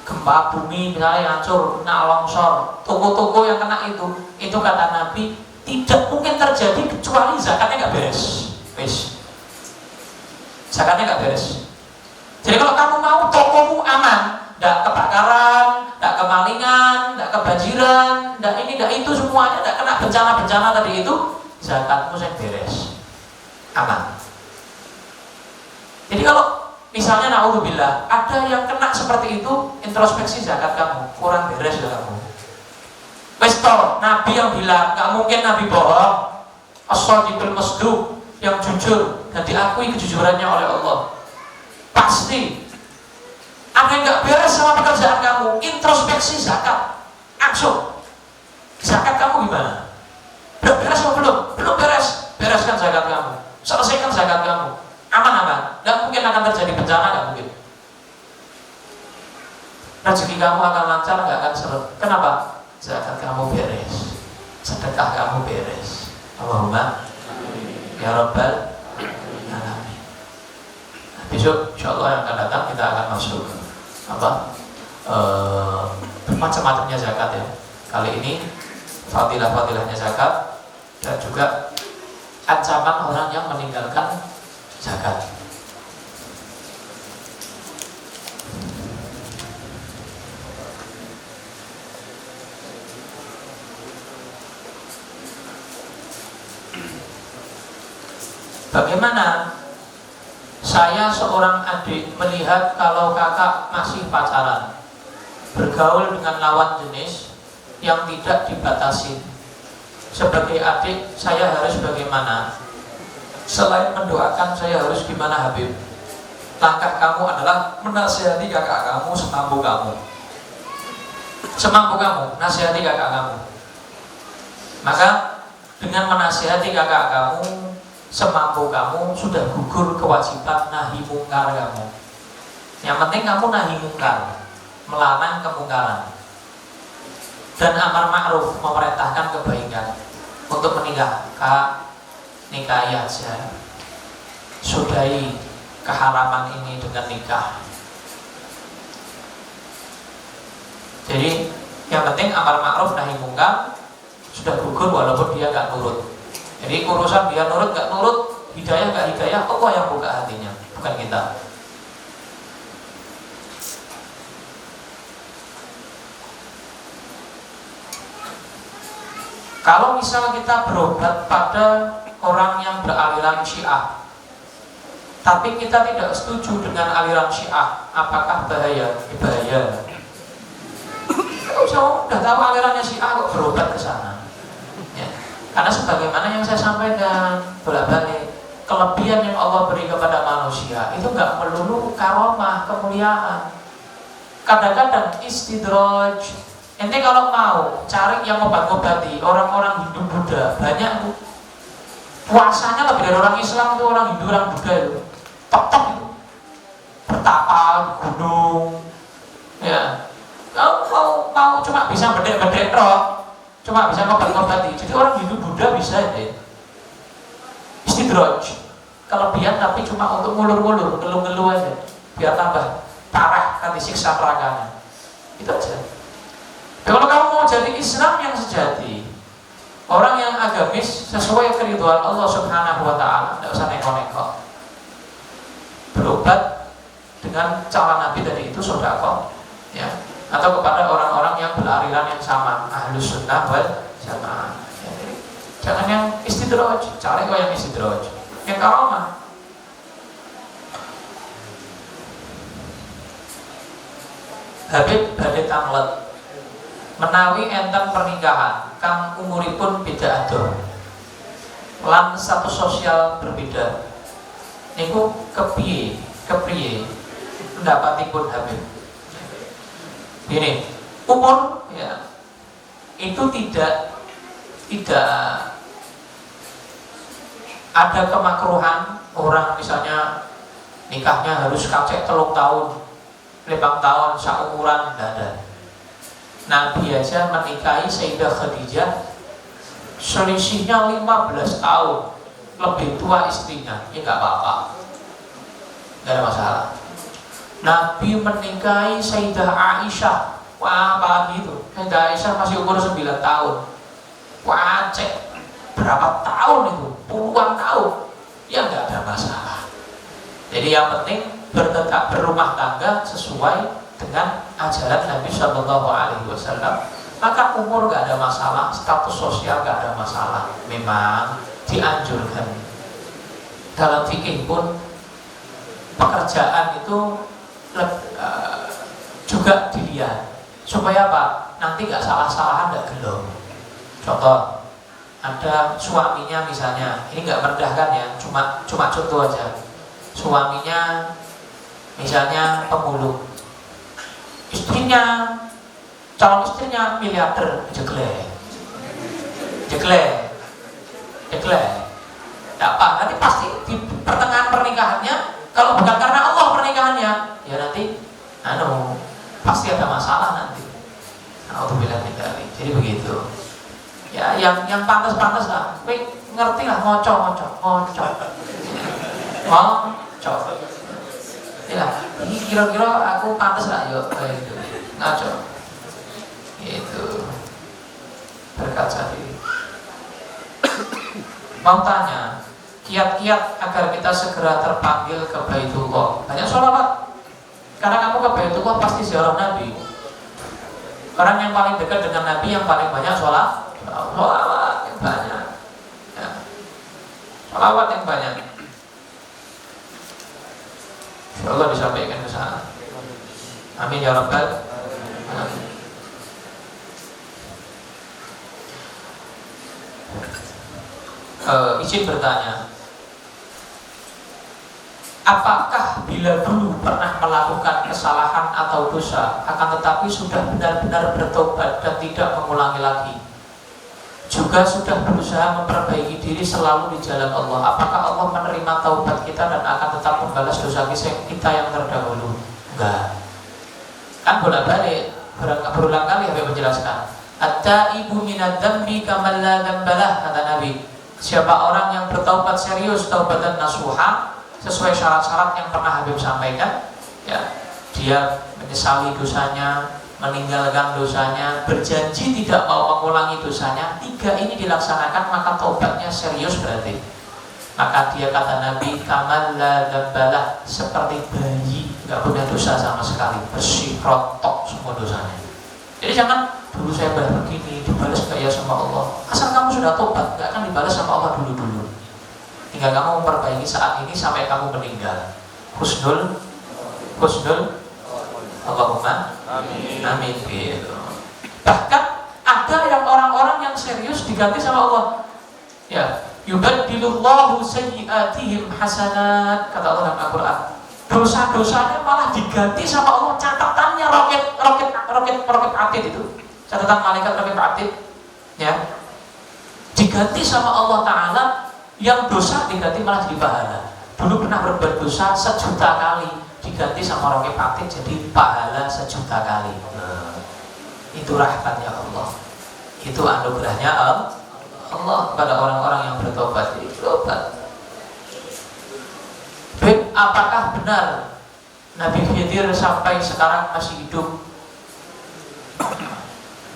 gempa bumi misalnya hancur, kena longsor, toko-toko yang kena itu kata Nabi tidak mungkin terjadi kecuali zakatnya nggak beres. Zakatnya nggak beres. Jadi kalau kamu mau tokomu aman, tidak kebakaran, tidak kemalingan, tidak kebanjiran, tidak ini, tidak itu, semuanya tidak kena bencana-bencana tadi itu, zakatmu yang beres. aman. Jadi kalau misalnya naudzubillah ada yang kena seperti itu, introspeksi zakat kamu kurang beres ya kamu. Wes toh, Nabi yang bilang nggak mungkin Nabi bohong, as-shadiqul masduq, yang jujur dan diakui kejujurannya oleh Allah. Pasti ada yang nggak beres sama pekerjaan kamu, introspeksi zakat langsung. Zakat kamu gimana? Belum beres atau belum? Belum beres. Bereskan zakat kamu. Selesaikan zakat kamu. Aman-aman. Gak mungkin akan terjadi bencana, gak mungkin. Rezeki kamu akan lancar, gak akan seret. Kenapa? Zakat kamu beres. Sedekah kamu beres. Allahumma ya Rabbal alamin. Besok insya Allah yang akan datang kita akan masuk macam-macamnya zakat ya. Kali ini fadilah-fadilahnya zakat dan juga ancaman orang yang meninggalkan zakat. Bagaimana saya seorang adik melihat kalau kakak masih pacaran, bergaul dengan lawan jenis yang tidak dibatasi? Sebagai adik, saya harus bagaimana? Selain mendoakan, saya harus gimana Habib? Langkah kamu adalah menasihati kakak kamu semampu kamu. Semampu kamu, nasihati kakak kamu. Maka dengan menasihati kakak kamu semampu kamu, sudah gugur kewajiban nahi mungkar kamu. Yang penting kamu nahi mungkar, melarang kemungkaran, dan amar ma'ruf, memerintahkan kebaikan. Untuk menikah, kak, nikahi aja, sudahi keharaman ini dengan nikah. Jadi yang penting amar ma'ruf nahi mungkar sudah gugur walaupun dia gak nurut. Jadi urusan dia nurut gak nurut, hidayah gak hidayah, Allah yang buka hatinya, bukan kita. Kalau misal kita berobat pada orang yang beraliran Syiah, tapi kita tidak setuju dengan aliran Syiah, apakah bahaya? Bahaya. Saya udah tahu alirannya Syiah kok berobat ke sana. Ya. Karena sebagaimana yang saya sampaikan bolak-balik, kelebihan yang Allah beri kepada manusia itu nggak melulu karomah, kemuliaan. Kadang-kadang istidraj. Ente kalau mau cari yang obat-obati orang-orang Hindu Buddha, banyak puasanya lebih dari orang Islam itu, orang Hindu, orang Buddha itu top itu, bertapa di gunung. Ya, kalau mau cuma bisa bedek-bedek roh, cuma bisa ngobat-ngobati. Jadi orang Hindu Buddha bisa ya istidraj, kelebihan tapi cuma untuk ngulur-ngulur, ngeluh-ngeluh aja, biar tambah parah nanti siksa nerakanya. Itu aja. Kalau kamu mau jadi Islam yang sejati, orang yang agamis sesuai keridhaan Allah Subhanahu wa Ta'ala, tidak usah neko-neko. Berobat dengan cara Nabi tadi itu sedekah, ya, atau kepada orang-orang yang beraliran yang sama, ahlus sunnah wal jamaah. Ya, jangan yang istidraj, cari kok yang istidraj, yang karomah. Habib badhe tamlet menawi enten pernikahan kang umuripun beda ado lan status sosial berbeda, niku kepriye pendapatipun Habib? Ini umur ya itu tidak ada kemakruhan orang misalnya nikahnya harus kacek 3 tahun 5 tahun seumuran, tidak ada. Nabi aja menikahi Sayyidah Khadijah selisihnya 15 tahun lebih tua istrinya, ya nggak apa-apa, nggak ada masalah. Nabi menikahi Sayyidah Aisyah, wah apalagi itu, Sayyidah Aisyah masih umur 9 tahun, wah cek berapa tahun itu, puluhan tahun, ya nggak ada masalah. Jadi yang penting bertetap berumah tangga sesuai dengan ajaran Nabi Shallallahu Alaihi Wasallam, maka umur gak ada masalah, status sosial gak ada masalah, memang dianjurkan. dalam fikih pun pekerjaan itu juga dilihat supaya apa? Nanti nggak salah-salahan, nggak gelo. Contoh, ada suaminya misalnya, ini nggak merendahkan ya, cuma contoh aja. Suaminya misalnya pemulung, istrinya, calon istrinya miliarder, jegle. Tidak apa, nanti pasti di pertengahan pernikahannya, kalau bukan karena Allah pernikahannya, ya nanti, pasti ada masalah nanti. Alhamdulillah tidak. Jadi begitu. Ya, yang pantas lah. Kowe ngerti lah, ngocok. Ya, ini kira-kira aku pantas lah, yuk kayak gitu. Ngaco. Gitu. Berkaca diri. Mau tanya, kiat-kiat agar kita segera terpanggil ke Baitullah. Banyak sholawat. Karena kamu ke Baitullah pasti ziarah Nabi. Orang yang paling dekat dengan Nabi yang paling banyak sholawat yang banyak. Ya. Sholawat yang banyak. Insya Allah disampaikan ke sana. Amin ya Rabbal alamin. Izin bertanya, apakah bila dulu pernah melakukan kesalahan atau dosa, akan tetapi sudah benar-benar bertobat dan tidak mengulangi lagi, juga sudah berusaha memperbaiki diri selalu di jalan Allah, apakah Allah menerima taubat kita dan akan tetap membalas dosa kita yang terdahulu? Enggak. Kan bolak-balik, berulang kali Habib menjelaskan, at-taibu minadz dzambi kaman la dzambalah, kata Nabi. Siapa orang yang bertaubat serius, taubatan nasuha, sesuai syarat-syarat yang pernah Habib sampaikan, ya, dia menyesali dosanya, meninggalkan dosanya, berjanji tidak mau mengulangi dosanya, 3 ini dilaksanakan, maka taubatnya serius berarti. Maka dia, kata Nabi, kaman la dzambalah, seperti bayi, nggak punya dosa sama sekali, bersih, rontok semua dosanya. Jadi jangan dulu saya begini, dibalas gak ya sama Allah. Asal kamu sudah tobat, gak akan dibalas sama Allah dulu-dulu. Tinggal kamu memperbaiki saat ini sampai kamu meninggal. Husnul Allahumma amin. Gitu. Bahkan ada yang orang-orang yang serius diganti sama Allah. Ya, yubaddilullahu sayyi'atihim hasanat, kata Allah dalam Al-Quran. Dosa-dosanya malah diganti sama Allah, catatannya roket atid itu. Catatan malaikat roket atid, ya, diganti sama Allah Ta'ala. Yang dosa diganti malah jadi pahala. Dulu pernah berbuat dosa 1.000.000 kali, diganti sama roket atid jadi pahala 1.000.000 kali. Itu rahmatnya Allah, itu anugerahnya Allah pada orang-orang yang bertobat. Tobat. Apakah benar Nabi Khidir sampai sekarang masih hidup?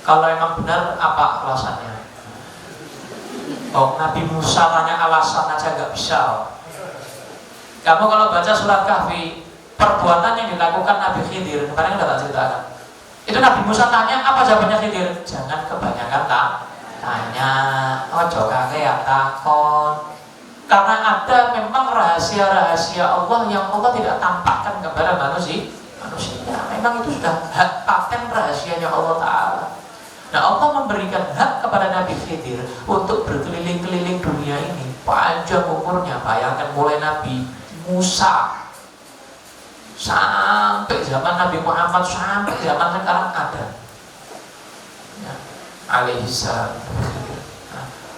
Kalau emang benar, apa alasannya? Oh, Nabi Musa tanya alasan aja nggak bisa. Kamu kalau baca surat Kahfi, perbuatan yang dilakukan Nabi Khidir, kemarin udah tak ceritakan. Itu Nabi Musa tanya, apa jawabannya Khidir? Jangan kebanyakan tanya, ojo kakek takon. Karena ada memang rahasia-rahasia Allah yang Allah tidak tampakkan kepada manusia. Memang itu sudah hak paten rahasianya Allah Ta'ala. Nah, Allah memberikan hak kepada Nabi Khidir untuk berkeliling-keliling dunia ini. Panjang umurnya, bayangkan mulai Nabi Musa sampai zaman Nabi Muhammad, sampai zaman sekarang ada, ya, alaihissalam.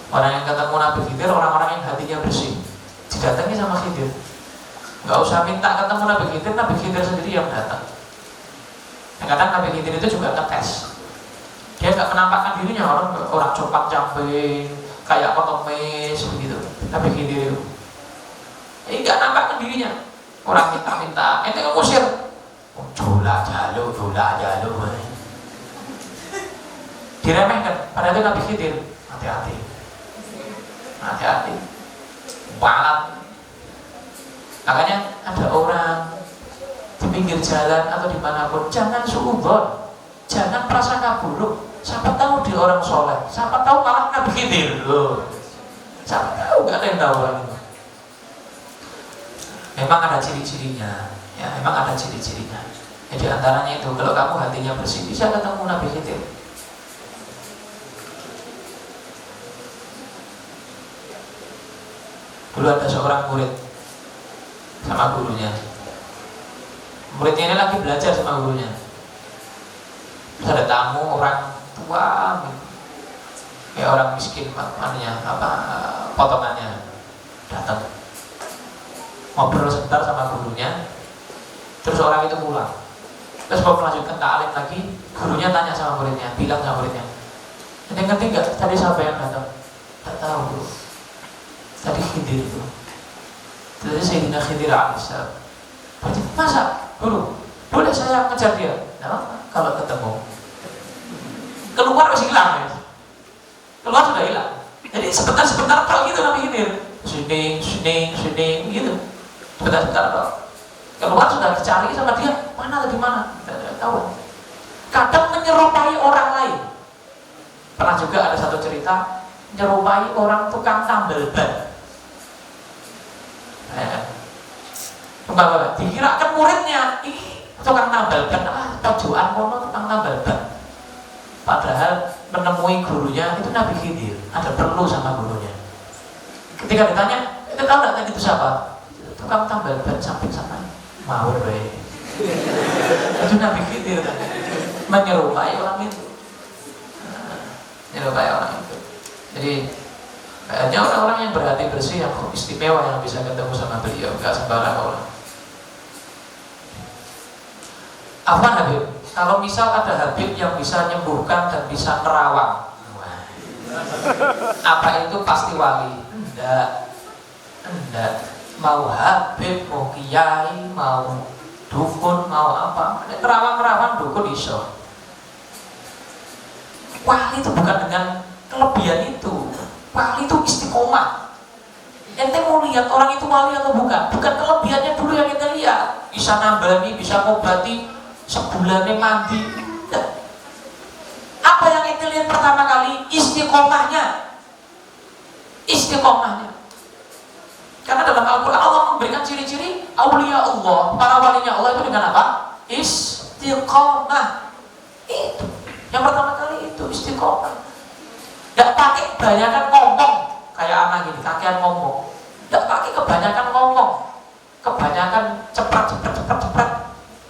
Orang yang ketemu Nabi Khidir, orang-orang yang hatinya bersih, didatangi sama Khidir. Gak usah minta ketemu Nabi Khidir sendiri yang datang. Kadang Nabi Khidir itu juga ngetes. Dia gak menampakkan dirinya, orang copak camping, kayak pengemis begitu. Nabi Khidir itu gak nampakkan dirinya. Orang minta-minta, ente ngusir, dola jalo. Diremehkan. Padahal itu Nabi Khidir, hati-hati banget. Makanya ada orang di pinggir jalan atau dimanapun, jangan suudzon, jangan prasangka buruk. Siapa tahu dia orang soleh, siapa tahu malah Nabi Khidir loh. Siapa tahu, gak ada yang tahu lagi. Memang ada ciri-cirinya, ya memang ada ciri-cirinya. Jadi antaranya itu, kalau kamu hatinya bersih bisa ketemu Nabi Khidir. Dulu ada seorang murid sama gurunya. Muridnya ini lagi belajar sama gurunya. Terus ada tamu orang tua, kayak orang miskin, potongannya datang. Ngobrol sebentar sama gurunya, terus orang itu pulang. Terus mau melanjutkan ta'lim lagi, gurunya tanya sama muridnya, bilang sama muridnya, "Ini ngerti nggak tadi siapa yang datang?" "Tak tahu, Guru. Tadi Khidir itu." Tadi Sayyidina Khidir alaihissalam. "Berarti masa, Guru? Boleh saya ngejar dia?" "Nah, kalau ketemu." Keluar masih hilang ya. Keluar sudah hilang. Jadi sebentar-sebentar kalau gitu Nabi Khidir. Sini gitu. Sebentar-sebentar kalau keluar sudah dicari sama dia, mana tadi mana? Tidak tahu. Kadang menyerupai orang lain. Pernah juga ada satu cerita menyerupai orang tukang tambal ban. Dikirakan muridnya, ini tukang tambal ban, tujuan kono tukang tambal ban. Padahal menemui gurunya itu Nabi Khidir, ada perlu sama gurunya. Ketika ditanya, "Itu tahu nggak tadi itu siapa?" "Tukang tambal ban samping sana." Mau baik. Itu Nabi Khidir menyerupai orang itu. Menyerupai orang itu. Jadi hanya orang-orang yang berhati bersih, yang istimewa yang bisa ketemu sama beliau, gak sembarang orang. Apa Habib? Kalau misal ada Habib yang bisa menyembuhkan dan bisa nerawang, apa itu pasti wali? Enggak. Mau Habib, mau kiai, mau dukun, mau apa, nerawang dukun iso. Wali itu bukan dengan kelebihan itu. Wali itu istiqomah. Ente mau lihat orang itu wali atau bukan? Bukan kelebihannya dulu yang kita lihat. Bisa nambani, bisa ngobati, sebulannya mandi. Apa yang ente lihat pertama kali? Istiqomahnya. Karena dalam Al-Quran Allah memberikan ciri-ciri aulia Allah, para walinya Allah itu dengan apa? Istiqomah. Itu yang pertama kali itu istiqomah. Gak pakai kebanyakan ngomong kayak anak gini, kakean ngomong. Gak pakai kebanyakan ngomong, kebanyakan cepat.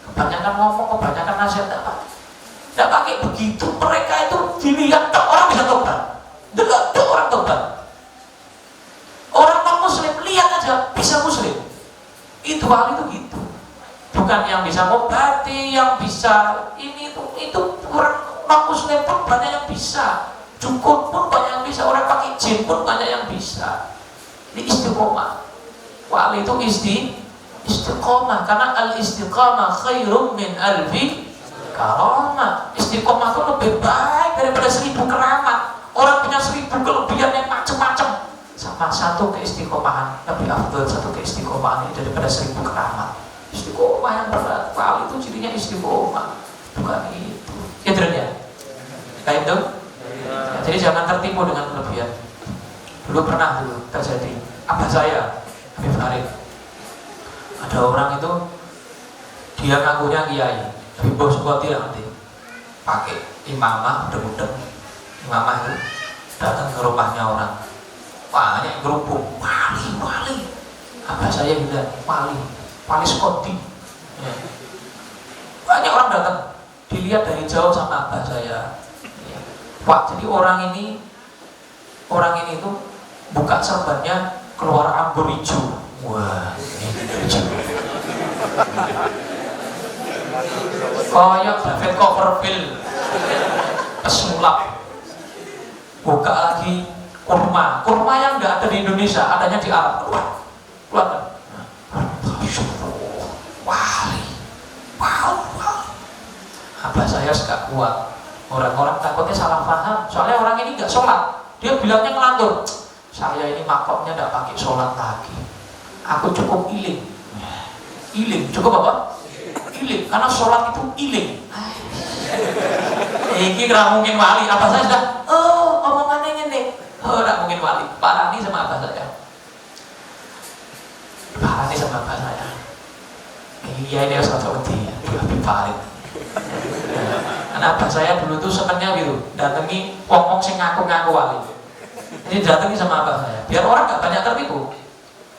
Kebanyakan ngomong, kebanyakan nasihat, gak pakai begitu. Mereka itu dilihat orang bisa tobat. Tidak orang tobat. Orang non-muslim lihat aja bisa muslim. Itu wali itu gitu. Bukan yang bisa ngobati, yang bisa itu orang non-muslim pun banyak yang bisa. Dukun pun banyak yang bisa, orang pakai jin pun banyak yang bisa. Ini istiqomah. Wali itu istiqomah, karena al-istiqomah khairum min alfi karamah. Istiqomah itu lebih baik daripada 1000 keramat. Orang punya 1000 kelebihan yang macam-macam, sama satu keistiqomahan lebih afdal, satu keistiqomahan daripada 1000 keramat. Istiqomah yang berat. Wali itu cirinya istiqomah, bukan itu. Ya terus kayak itu. Ya, jadi jangan tertipu dengan kelebihan. Dulu pernah terjadi. Abah saya, Habib Farid, ada orang itu dia ngakunya kiai, tapi bos koti nanti pakai imamah, mudah-mudahan imamah itu datang ke rumahnya orang, banyak kerupuk, wali. Abah saya bilang wali skoti. Ya. Banyak orang datang, dilihat dari jauh sama abah saya. Pak, jadi orang ini itu buka serbannya keluar anggur hijau. Wah, hijau. Kayak David Copperfield pesulap. Buka lagi kurma yang nggak ada di Indonesia, adanya di Arab. Keluar. Wali. Abah saya suka kuat. Orang-orang takutnya salah paham. Soalnya orang ini nggak sholat. Dia bilangnya ngelantur. Saya ini makomnya nggak pakai sholat lagi. Aku cukup iling. Cukup apa? Iling. Karena sholat itu iling. Ini nggak mungkin wali. Apa saya sudah? Omongannya ini. Nggak mungkin wali. Parani sama apa saya. iya ini harus kata wedi Habib Farid. Karena abah saya dulu tuh senengnya gitu, datangi wong-wong sing ngaku-ngaku wali. Jadi datangi sama abah saya, biar orang nggak banyak tertipu.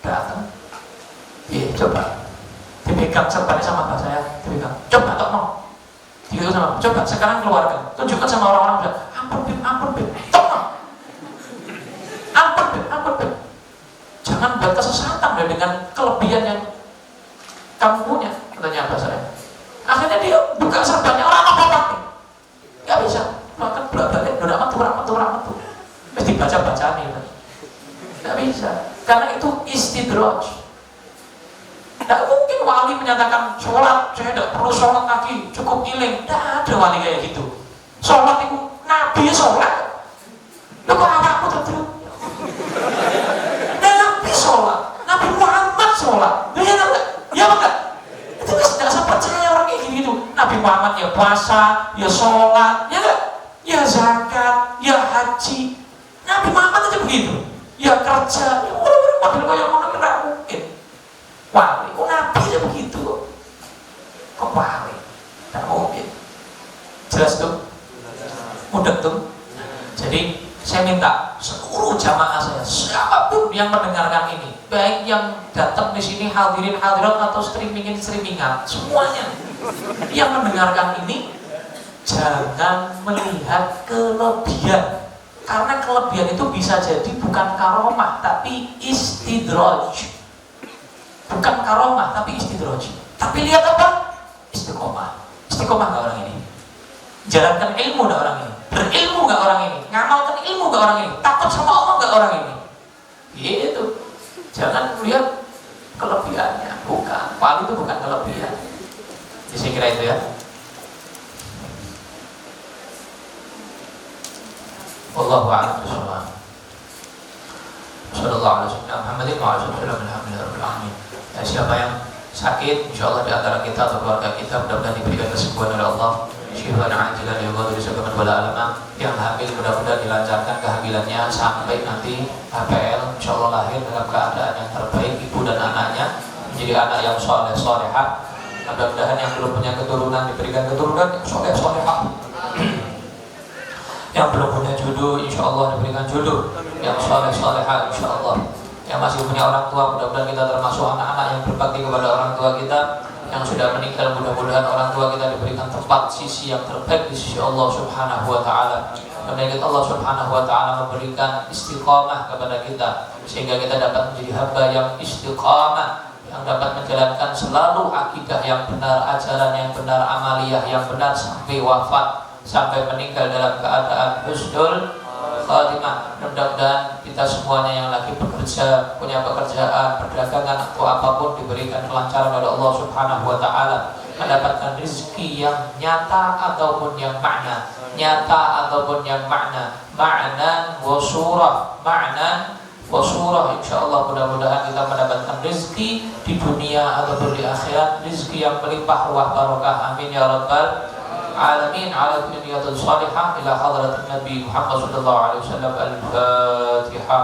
Datang, iya coba dipegang serbannya sama abah saya, dipegang, coba tok no, gitu sama, coba sekarang keluarkan, tunjukkan sama orang-orang, ampun bib, tok no, ampun bib. Jangan buat kesesatan dengan kelebihan yang kamu punya, katanya abah saya. Akhirnya dia buka serbannya, orang apa-apa nih, nggak bisa, makan bolak-balik, udah amat tuh. Mesti baca nih, nggak bisa, karena itu istidraj. Nggak mungkin wali menyatakan sholat, saya tidak perlu sholat lagi, cukup iling. Nggak ada wali kayak gitu. Sholat itu Nabi sholat, lu kok awakmu terus? Nabi sholat, Nabi Muhammad sholat, ya enggak? Ya enggak? Itu tidak saya percaya orang kayak gitu. Nabi Muhammad ya puasa, ya sholat, ya enggak? Ya zakat, ya haji. Nabi Muhammad aja begitu. Ya kerja, ya orang-orang model kayak mana enggak mungkin. Wali, Nabi aja begitu. Kok wali? Enggak mungkin. Jelas tuh? Mudah tuh. Jadi saya minta seluruh jamaah saya, siapapun yang mendengarkan ini, baik yang datang di sini hadirin hadirat atau streamingan, semuanya yang mendengarkan ini jangan melihat kelebihan, karena kelebihan itu bisa jadi bukan karomah tapi istidraj. Bukan karomah tapi istidraj. Tapi lihat apa? Istiqomah. Istiqomah nggak orang ini? Jalankan ilmu nggak orang ini? Berilmu nggak orang ini? Ngamalkan ilmu nggak orang ini? Takut sama Allah nggak orang ini? Gitu. Jangan lihat kelebihannya. Bukan. Wali itu bukan kelebihan. Jadi saya kira itu ya. Wallahu a'lam bishawab. Sallallahu alaihi wasallam. Muhammadin wa alihi wasallam. Alhamdulillahirabbil alamin. Siapa yang sakit, insyaallah di antara kita atau keluarga kita mudah-mudahan diberikan kesembuhan oleh Allah. Syifaan ajilan yughadiru saqaman wala alama. Yang hamil mudah-mudahan dilancarkan kehamilannya sampai nanti HPL insyaallah lahir dalam keadaan yang terbaik, ibu dan anaknya menjadi anak yang soleh solehah. Mudah-mudahan yang belum punya keturunan diberikan keturunan yang soleh solehah. Yang belum punya jodoh insyaallah diberikan jodoh yang soleh solehah insyaallah. Yang masih punya orang tua mudah-mudahan kita termasuk anak-anak yang berbakti kepada orang tua kita. Yang sudah meninggal mudah-mudahan orang tua kita diberikan tempat sisi yang terbaik di sisi Allah Subhanahu wa taala. Kemudian Allah Subhanahu wa taala memberikan istiqamah kepada kita sehingga kita dapat menjadi hamba yang istiqamah, yang dapat menjalankan selalu akidah yang benar, ajaran yang benar, amaliyah yang benar sampai wafat, sampai meninggal dalam keadaan husnul khatimah. Mudah-mudahan kita semuanya yang lagi bekerja, punya pekerjaan, perdagangan atau apapun diberikan kelancaran oleh Allah Subhanahu wa taala, mendapatkan rezeki yang nyata ataupun yang makna, ma'nan wa surah, insyaallah mudah-mudahan kita mendapatkan rezeki di dunia ataupun di akhirat, rezeki yang melimpah ruah barokah. Amin ya rabbal alamin. Ala kulli niyatin salihah ila hadratin Nabi Muhammad sallallahu alaihi wasallam. Al-Fatihah.